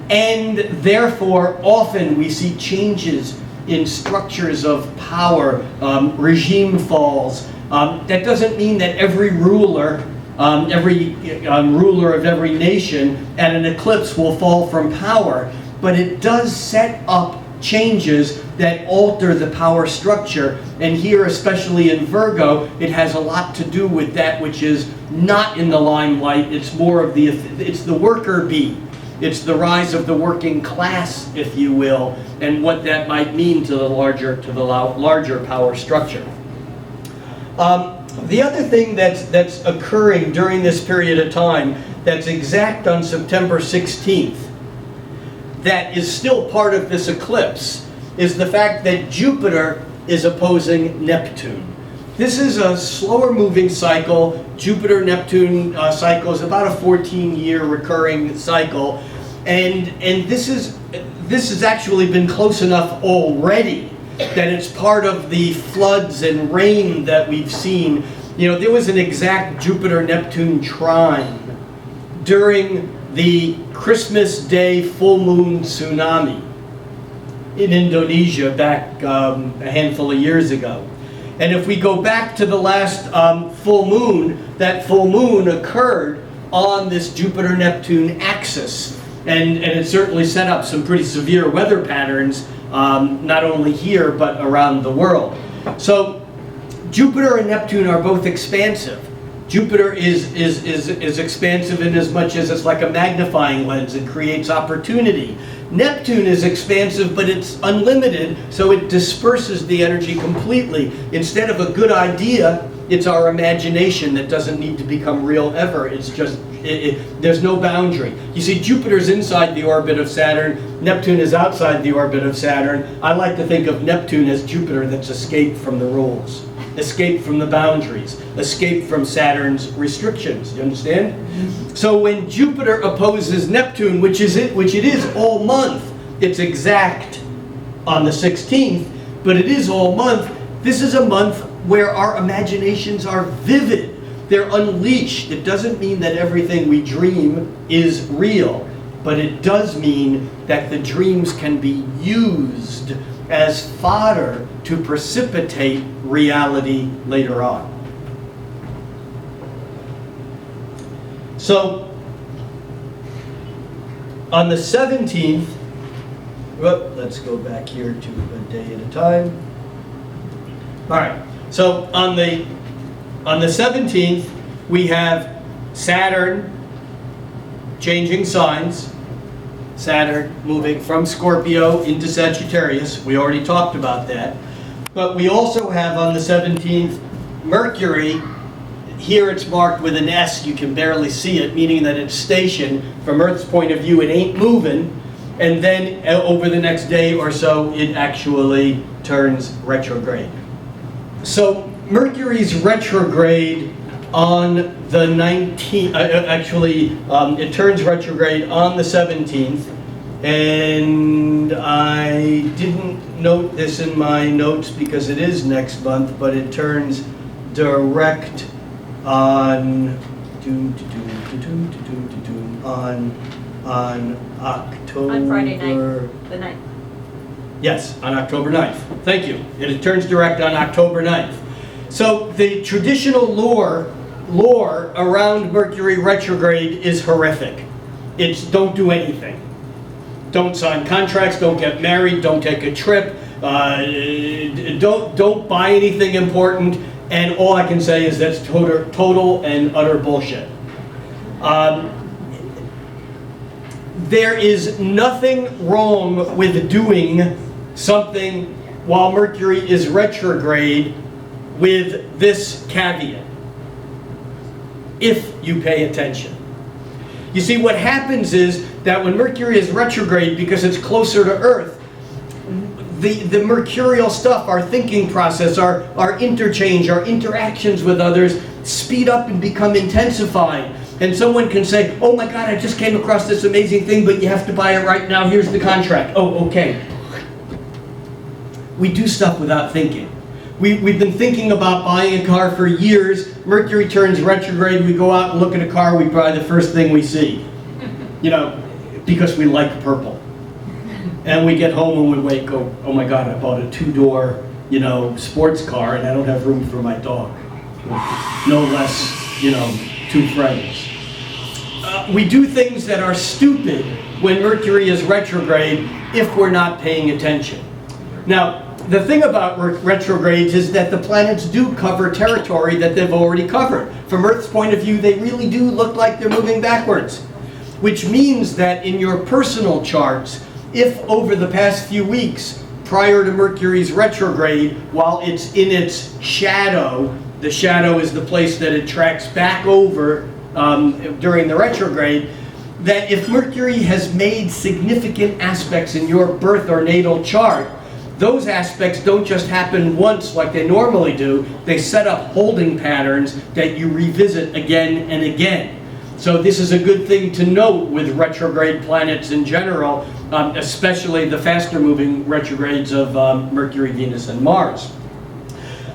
And therefore, often we see changes in structures of power, regime falls. That doesn't mean that every ruler of every nation at an eclipse will fall from power, but it does set up changes that alter the power structure. And here, especially in Virgo, it has a lot to do with that which is not in the limelight. It's more of it's the worker bee. It's the rise of the working class, if you will, and what that might mean to the larger power structure. The other thing that's occurring during this period of time that's exact on September 16th, that is still part of this eclipse, is the fact that Jupiter is opposing Neptune. This is a slower moving cycle. Jupiter-Neptune cycle is about a 14-year recurring cycle. And this has actually been close enough already that it's part of the floods and rain that we've seen. You know, there was an exact Jupiter-Neptune trine during the Christmas Day full moon tsunami in Indonesia back a handful of years ago. And if we go back to the last full moon, that full moon occurred on this Jupiter-Neptune axis. And it certainly set up some pretty severe weather patterns, not only here, but around the world. So Jupiter and Neptune are both expansive. Jupiter is expansive in as much as it's like a magnifying lens and creates opportunity. Neptune is expansive, but it's unlimited, so it disperses the energy completely. Instead of a good idea, it's our imagination that doesn't need to become real ever. It's just, there's no boundary. You see, Jupiter's inside the orbit of Saturn, Neptune is outside the orbit of Saturn. I like to think of Neptune as Jupiter that's escaped from the rules, escaped from the boundaries, escaped from Saturn's restrictions. You understand? So when Jupiter opposes Neptune, which it is all month, it's exact on the 16th, but it is all month. This is a month where our imaginations are vivid. They're unleashed. It doesn't mean that everything we dream is real, but it does mean that the dreams can be used as fodder to precipitate reality later on. So, on the 17th, let's go back here to a day at a time. All right. So on the 17th, we have Saturn changing signs. Saturn moving from Scorpio into Sagittarius. We already talked about that. But we also have on the 17th, Mercury. Here it's marked with an S. You can barely see it, meaning that it's stationed. From Earth's point of view, it ain't moving. And then over the next day or so, it actually turns retrograde. So Mercury's retrograde on the 19th, it turns retrograde on the 17th, and I didn't note this in my notes because it is next month, but it turns direct on October... On Friday night, the 9th. Yes, on October 9th. Thank you. It turns direct on October 9th. So the traditional lore around Mercury retrograde is horrific. It's don't do anything. Don't sign contracts, don't get married, don't take a trip, don't buy anything important, and all I can say is that's total and utter bullshit. There is nothing wrong with doing something while Mercury is retrograde with this caveat, if you pay attention. You see, what happens is that when Mercury is retrograde, because it's closer to Earth, the mercurial stuff, our thinking process, our interchange, our interactions with others speed up and become intensified. And someone can say, oh my God, I just came across this amazing thing, but you have to buy it right now, here's the contract. Oh, okay. We do stuff without thinking. We've been thinking about buying a car for years. Mercury turns retrograde, we go out and look at a car, we buy the first thing we see. You know, because we like purple. And we get home and we wake, oh my God, I bought a 2-door, sports car and I don't have room for my dog. No less, 2 friends. We do things that are stupid when Mercury is retrograde if we're not paying attention. Now, the thing about retrogrades is that the planets do cover territory that they've already covered. From Earth's point of view, they really do look like they're moving backwards. Which means that in your personal charts, if over the past few weeks, prior to Mercury's retrograde, while it's in its shadow, the shadow is the place that it tracks back over during the retrograde, that if Mercury has made significant aspects in your birth or natal chart, those aspects don't just happen once like they normally do, they set up holding patterns that you revisit again and again. So this is a good thing to note with retrograde planets in general, especially the faster moving retrogrades of Mercury, Venus, and Mars.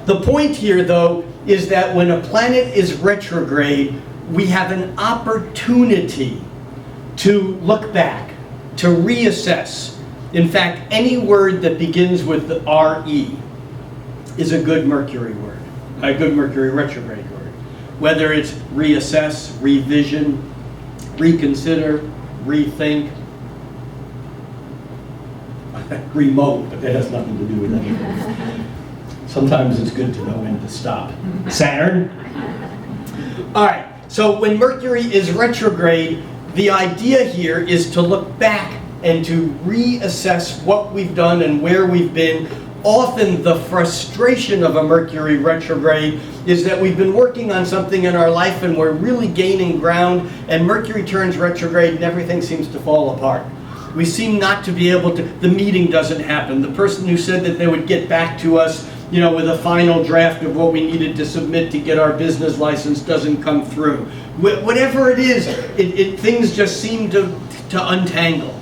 The point here, though, is that when a planet is retrograde, we have an opportunity to look back, to reassess. In fact, any word that begins with the RE is a good Mercury word, a good Mercury retrograde word. Whether it's reassess, revision, reconsider, rethink, remote, but that has nothing to do with anything. Sometimes it's good to know when to stop. Saturn. All right, so when Mercury is retrograde, the idea here is to look back and to reassess what we've done and where we've been. Often the frustration of a Mercury retrograde is that we've been working on something in our life and we're really gaining ground, and Mercury turns retrograde and everything seems to fall apart. We seem not to be able to, the meeting doesn't happen. The person who said that they would get back to us, you know, with a final draft of what we needed to submit to get our business license doesn't come through. Whatever it is, things just seem to untangle.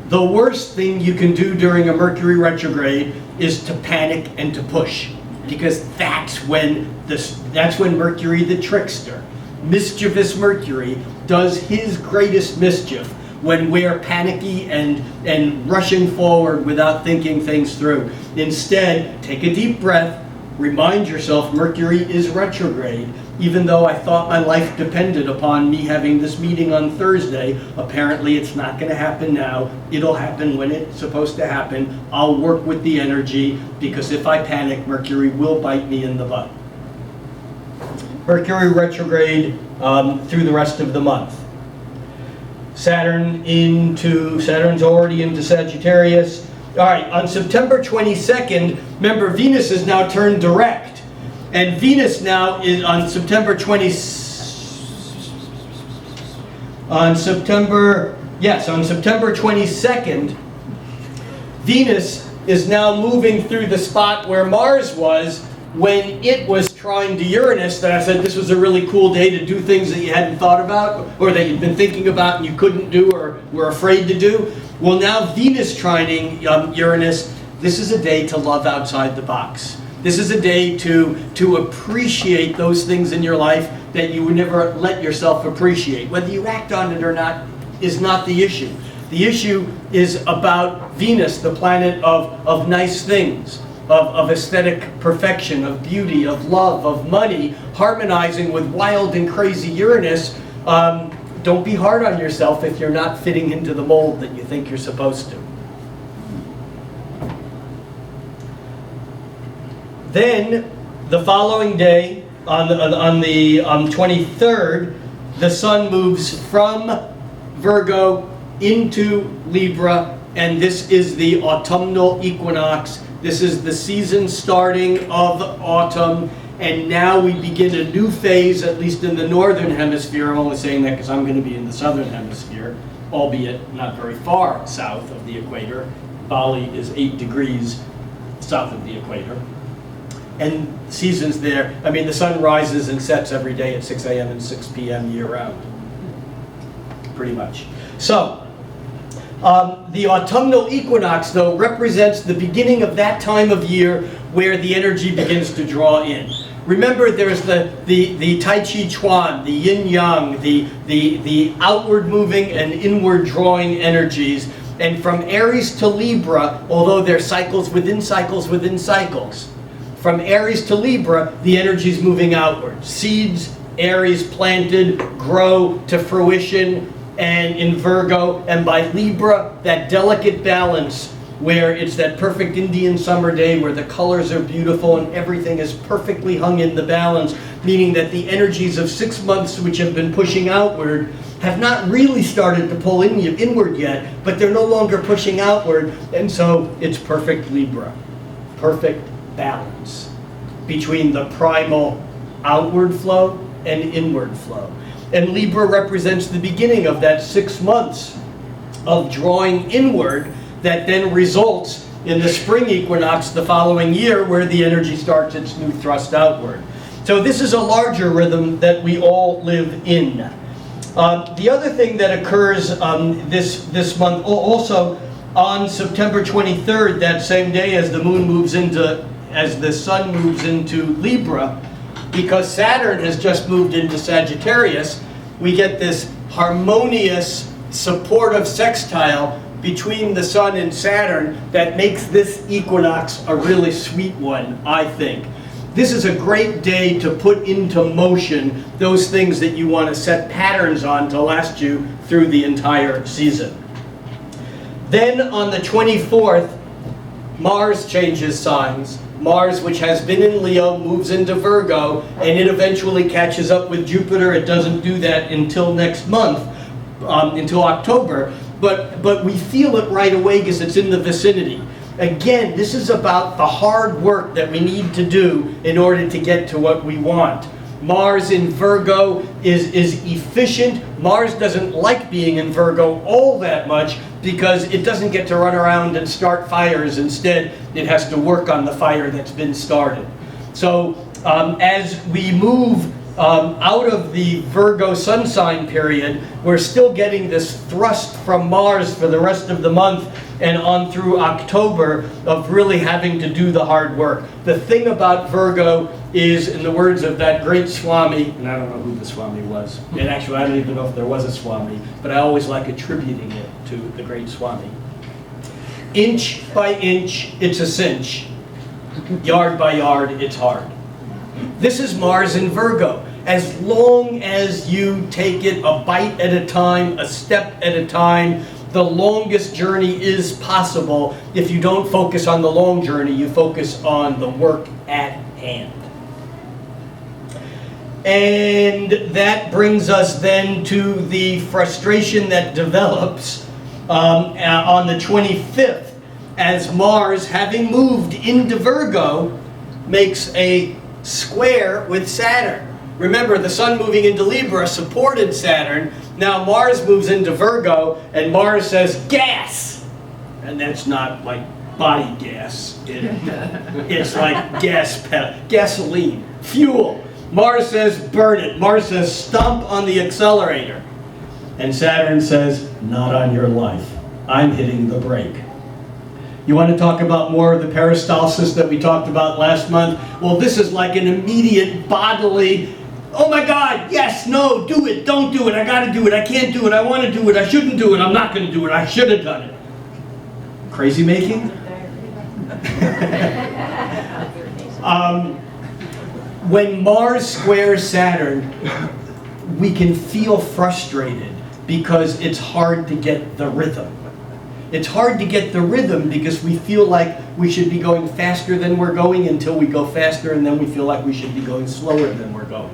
The worst thing you can do during a Mercury retrograde is to panic and to push, because that's when Mercury the trickster, mischievous Mercury, does his greatest mischief when we're panicky and rushing forward without thinking things through. Instead, take a deep breath, remind yourself Mercury is retrograde. Even though I thought my life depended upon me having this meeting on Thursday, apparently it's not going to happen now. It'll happen when it's supposed to happen. I'll work with the energy, because if I panic, Mercury will bite me in the butt. Mercury retrograde through the rest of the month. Saturn's already into Sagittarius. All right, on September 22nd, remember Venus is now turned direct. And Venus now is on September 22nd, Venus is now moving through the spot where Mars was when it was trying to Uranus. That I said this was a really cool day to do things that you hadn't thought about, or that you'd been thinking about and you couldn't do or were afraid to do. Well, now Venus trining Uranus, this is a day to love outside the box. This is a day to appreciate those things in your life that you would never let yourself appreciate. Whether you act on it or not is not the issue. The issue is about Venus, the planet of nice things, of aesthetic perfection, of beauty, of love, of money, harmonizing with wild and crazy Uranus. Don't be hard on yourself if you're not fitting into the mold that you think you're supposed to. Then, the following day, on the 23rd, the sun moves from Virgo into Libra, and this is the autumnal equinox. This is the season starting of autumn, and now we begin a new phase, at least in the northern hemisphere. I'm only saying that because I'm going to be in the southern hemisphere, albeit not very far south of the equator. Bali is 8 degrees south of the equator. And seasons there, I mean, the sun rises and sets every day at 6 a.m. and 6 p.m. year-round, pretty much. So, the autumnal equinox, though, represents the beginning of that time of year where the energy begins to draw in. Remember, there's the Tai Chi Chuan, the yin-yang, the outward moving and inward drawing energies. And from Aries to Libra, although they're cycles within cycles within cycles, from Aries to Libra, the energy is moving outward. Seeds, Aries planted, grow to fruition, and in Virgo, and by Libra, that delicate balance where it's that perfect Indian summer day where the colors are beautiful and everything is perfectly hung in the balance, meaning that the energies of 6 months which have been pushing outward have not really started to pull inward yet, but they're no longer pushing outward, and so it's perfect Libra. Perfect balance between the primal outward flow and inward flow. And Libra represents the beginning of that 6 months of drawing inward that then results in the spring equinox the following year, where the energy starts its new thrust outward. So this is a larger rhythm that we all live in. The other thing that occurs this month, also on September 23rd, that same day as the sun moves into Libra, because Saturn has just moved into Sagittarius, we get this harmonious, supportive sextile between the sun and Saturn that makes this equinox a really sweet one, I think. This is a great day to put into motion those things that you want to set patterns on to last you through the entire season. Then on the 24th, Mars changes signs. Mars, which has been in Leo, moves into Virgo, and it eventually catches up with Jupiter. It doesn't do that until next month, until October, but we feel it right away because it's in the vicinity. Again, this is about the hard work that we need to do in order to get to what we want. Mars in Virgo is efficient. Mars doesn't like being in Virgo all that much because it doesn't get to run around and start fires. Instead, it has to work on the fire that's been started. So as we move out of the Virgo sun sign period, we're still getting this thrust from Mars for the rest of the month and on through October of really having to do the hard work. The thing about Virgo is, in the words of that great Swami, and I don't know who the Swami was, and actually I don't even know if there was a Swami, but I always like attributing it to the great Swami. Inch by inch, it's a cinch. Yard by yard, it's hard. This is Mars in Virgo. As long as you take it a bite at a time, a step at a time, the longest journey is possible. If you don't focus on the long journey, you focus on the work at hand. And that brings us then to the frustration that develops on the 25th, as Mars, having moved into Virgo, makes a square with Saturn. Remember, the sun moving into Libra supported Saturn. Now Mars moves into Virgo, and Mars says, gas! And that's not like body gas. It's like gasoline, fuel. Mars says, burn it. Mars says, stomp on the accelerator. And Saturn says, not on your life. I'm hitting the brake. You want to talk about more of the peristalsis that we talked about last month? Well, this is like an immediate bodily, oh my God, yes, no, do it, don't do it, I gotta do it, I can't do it, I want to do it, I shouldn't do it, I'm not going to do it, I should have done it. Crazy making? When Mars squares Saturn, we can feel frustrated because it's hard to get the rhythm. It's hard to get the rhythm because we feel like we should be going faster than we're going until we go faster, and then we feel like we should be going slower than we're going.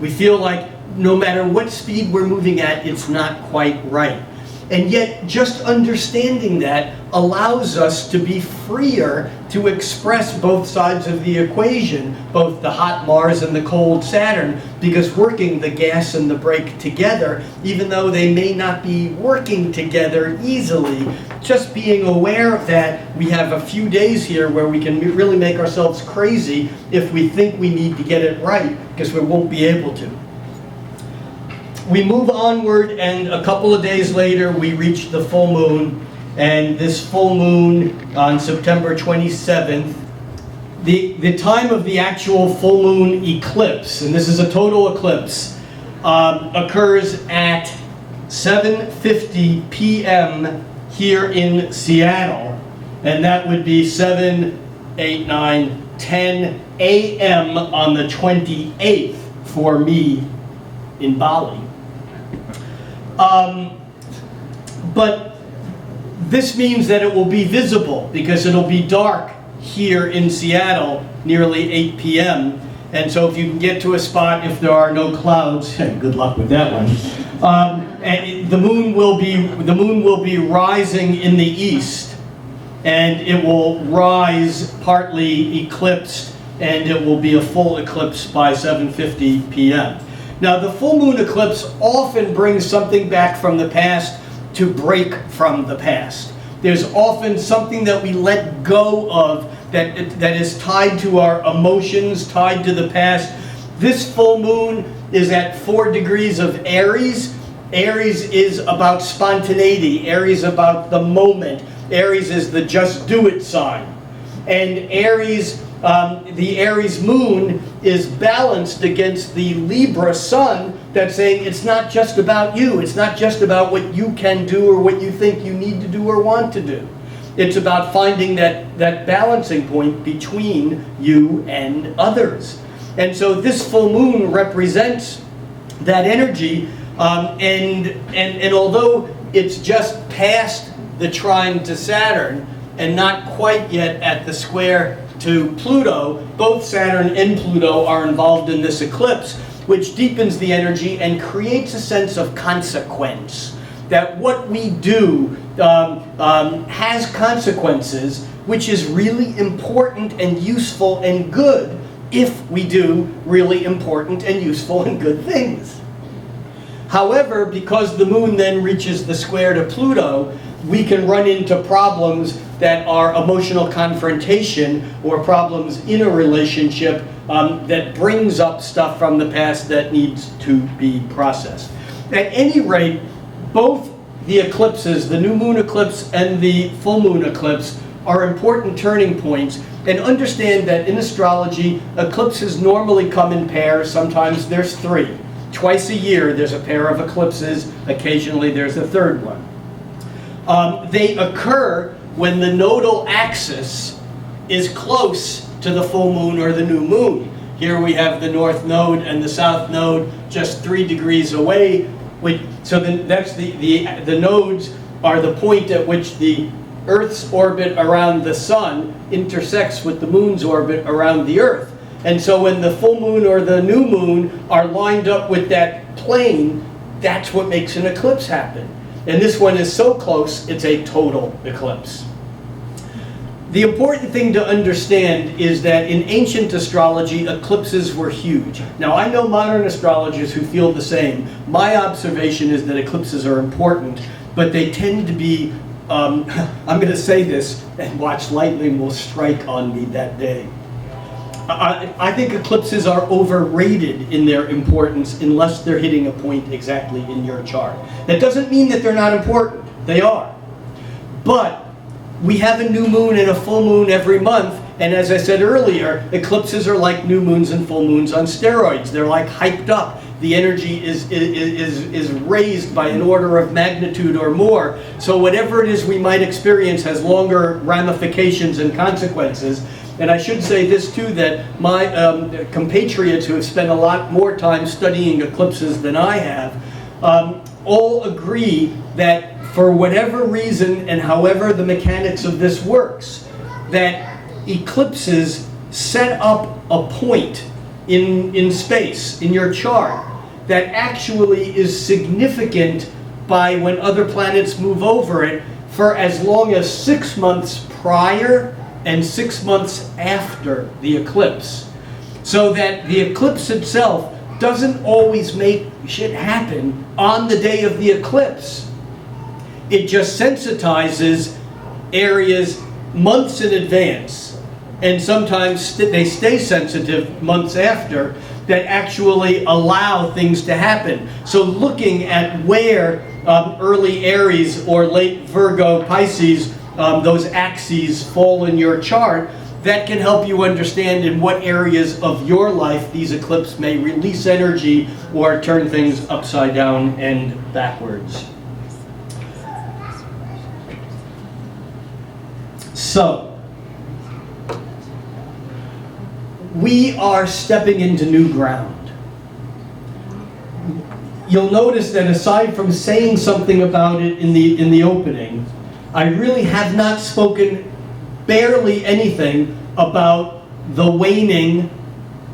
We feel like no matter what speed we're moving at, it's not quite right. And yet, just understanding that allows us to be freer to express both sides of the equation, both the hot Mars and the cold Saturn, because working the gas and the brake together, even though they may not be working together easily, just being aware of that, we have a few days here where we can really make ourselves crazy if we think we need to get it right, because we won't be able to. We move onward, and a couple of days later we reach the full moon, and this full moon on September 27th, the time of the actual full moon eclipse, and this is a total eclipse, occurs at 7:50 p.m. here in Seattle, and that would be 7, 8, 9, 10 a.m. on the 28th for me in Bali. But This means that it will be visible because it'll be dark here in Seattle nearly 8 p.m. And so if you can get to a spot, if there are no clouds, good luck with that one. And the moon will be rising in the east, and it will rise partly eclipsed, and it will be a full eclipse by 7:50 p.m. Now, the full moon eclipse often brings something back from the past to break from the past. There's often something that we let go of that is tied to our emotions, tied to the past. This full moon is at 4 degrees of Aries. Aries is about spontaneity. Aries about the moment. Aries is the just do it sign. And Aries, the Aries moon is balanced against the Libra sun that's saying it's not just about you. It's not just about what you can do or what you think you need to do or want to do. It's about finding that balancing point between you and others. And so this full moon represents that energy, and although it's just past the trine to Saturn and not quite yet at the square to Pluto, both Saturn and Pluto are involved in this eclipse, which deepens the energy and creates a sense of consequence. That what we do has consequences, which is really important and useful and good if we do really important and useful and good things. However, because the moon then reaches the square to Pluto, we can run into problems that are emotional confrontation or problems in a relationship that brings up stuff from the past that needs to be processed. At any rate, both the eclipses, the new moon eclipse and the full moon eclipse, are important turning points. And understand that in astrology, eclipses normally come in pairs. Sometimes there's 3. Twice a year there's a pair of eclipses. Occasionally there's a third one. They occur when the nodal axis is close to the full moon or the new moon. Here we have the north node and the south node just 3 degrees away. So that's the nodes are the point at which the Earth's orbit around the sun intersects with the moon's orbit around the Earth. And so when the full moon or the new moon are lined up with that plane, that's what makes an eclipse happen. And this one is so close, it's a total eclipse. The important thing to understand is that in ancient astrology, eclipses were huge. Now, I know modern astrologers who feel the same. My observation is that eclipses are important, but they tend to be, I'm going to say this, and watch lightning will strike on me that day. I think eclipses are overrated in their importance unless they're hitting a point exactly in your chart. That doesn't mean that they're not important. They are. But we have a new moon and a full moon every month, and as I said earlier, eclipses are like new moons and full moons on steroids. They're like hyped up. The energy is raised by an order of magnitude or more. So whatever it is we might experience has longer ramifications and consequences. And I should say this too, that my compatriots who have spent a lot more time studying eclipses than I have, all agree that for whatever reason and however the mechanics of this works, that eclipses set up a point in space, in your chart, that actually is significant by when other planets move over it for as long as 6 months prior and 6 months after the eclipse. So that the eclipse itself doesn't always make shit happen on the day of the eclipse. It just sensitizes areas months in advance, and sometimes they stay sensitive months after, that actually allow things to happen. So looking at where early Aries or late Virgo, Pisces, those axes fall in your chart, that can help you understand in what areas of your life these eclipses may release energy or turn things upside down and backwards. So, we are stepping into new ground. You'll notice that aside from saying something about it in the opening, I really have not spoken barely anything about the waning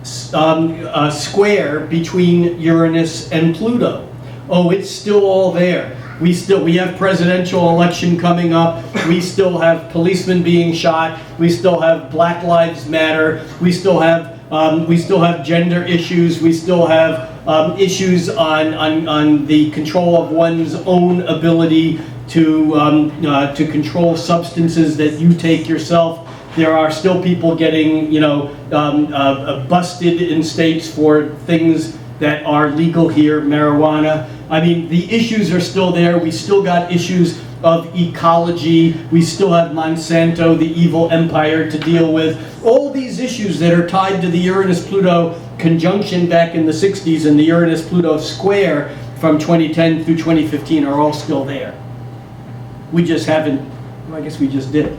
square between Uranus and Pluto. Oh, it's still all there. We have presidential election coming up. We still have policemen being shot. We still have Black Lives Matter. We still have gender issues. We still have issues on the control of one's own ability to control substances that you take yourself. There are still people getting, busted in states for things that are legal here, marijuana. I mean, the issues are still there. We still got issues of ecology. We still have Monsanto, the evil empire, to deal with. All these issues that are tied to the Uranus-Pluto conjunction back in the 60s and the Uranus-Pluto square from 2010 through 2015 are all still there. We just haven't, well, I guess we just did.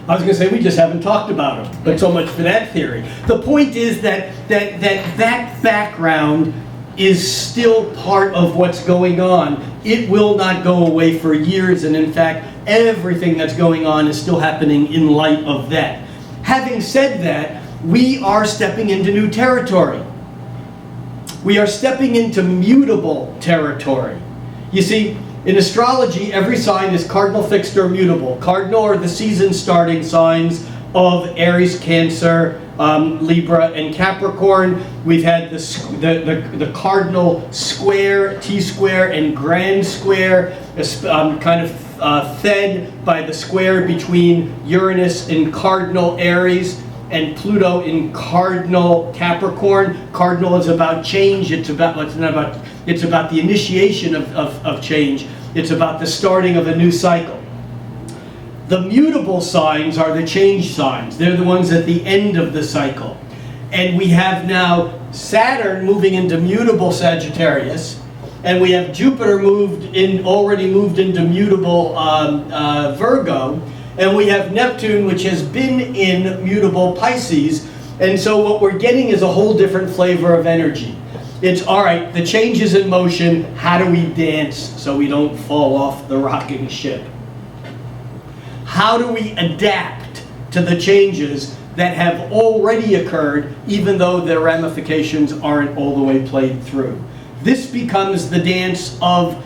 I was going to say we just haven't talked about them, but so much for that theory. The point is that background is still part of what's going on. It will not go away for years, and in fact, everything that's going on is still happening in light of that. Having said that, we are stepping into new territory. We are stepping into mutable territory. You see, in astrology, every sign is cardinal, fixed, or mutable. Cardinal are the season-starting signs of Aries, Cancer, Libra, and Capricorn. We've had the cardinal square, T-square, and grand square, kind of fed by the square between Uranus in cardinal Aries and Pluto in cardinal Capricorn. Cardinal is about change. It's about the initiation of change. It's about the starting of a new cycle. The mutable signs are the change signs. They're the ones at the end of the cycle. And we have now Saturn moving into mutable Sagittarius, and we have Jupiter already moved into mutable Virgo, and we have Neptune, which has been in mutable Pisces. And so what we're getting is a whole different flavor of energy. It's, all right, the change is in motion. How do we dance so we don't fall off the rocking ship? How do we adapt to the changes that have already occurred, even though their ramifications aren't all the way played through? This becomes the dance of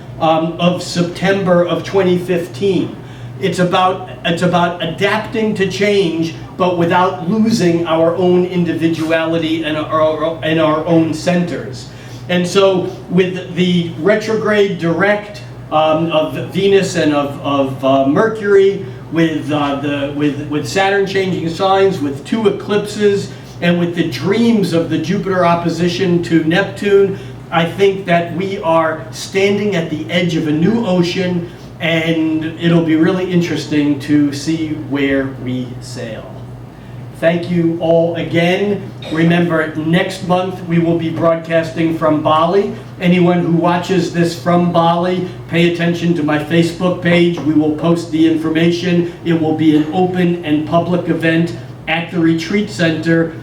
September of 2015. It's about adapting to change, but without losing our own individuality and our own centers. And so with the retrograde direct of Venus and of Mercury, with Saturn changing signs, with 2 eclipses, and with the dreams of the Jupiter opposition to Neptune, I think that we are standing at the edge of a new ocean, and it'll be really interesting to see where we sail. Thank you all again. Remember, next month we will be broadcasting from Bali. Anyone who watches this from Bali, pay attention to my Facebook page. We will post the information. It will be an open and public event at the retreat center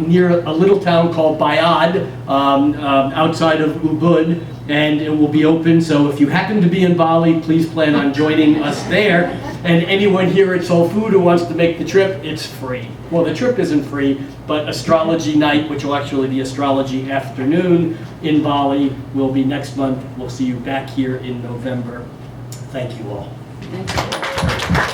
near a little town called Bayad, outside of Ubud, and it will be open. So if you happen to be in Bali, please plan on joining us there. And anyone here at SoulFood who wants to make the trip, it's free. Well, the trip isn't free, but astrology night, which will actually be astrology afternoon in Bali, will be next month. We'll see you back here in November. Thank you all. Thank you.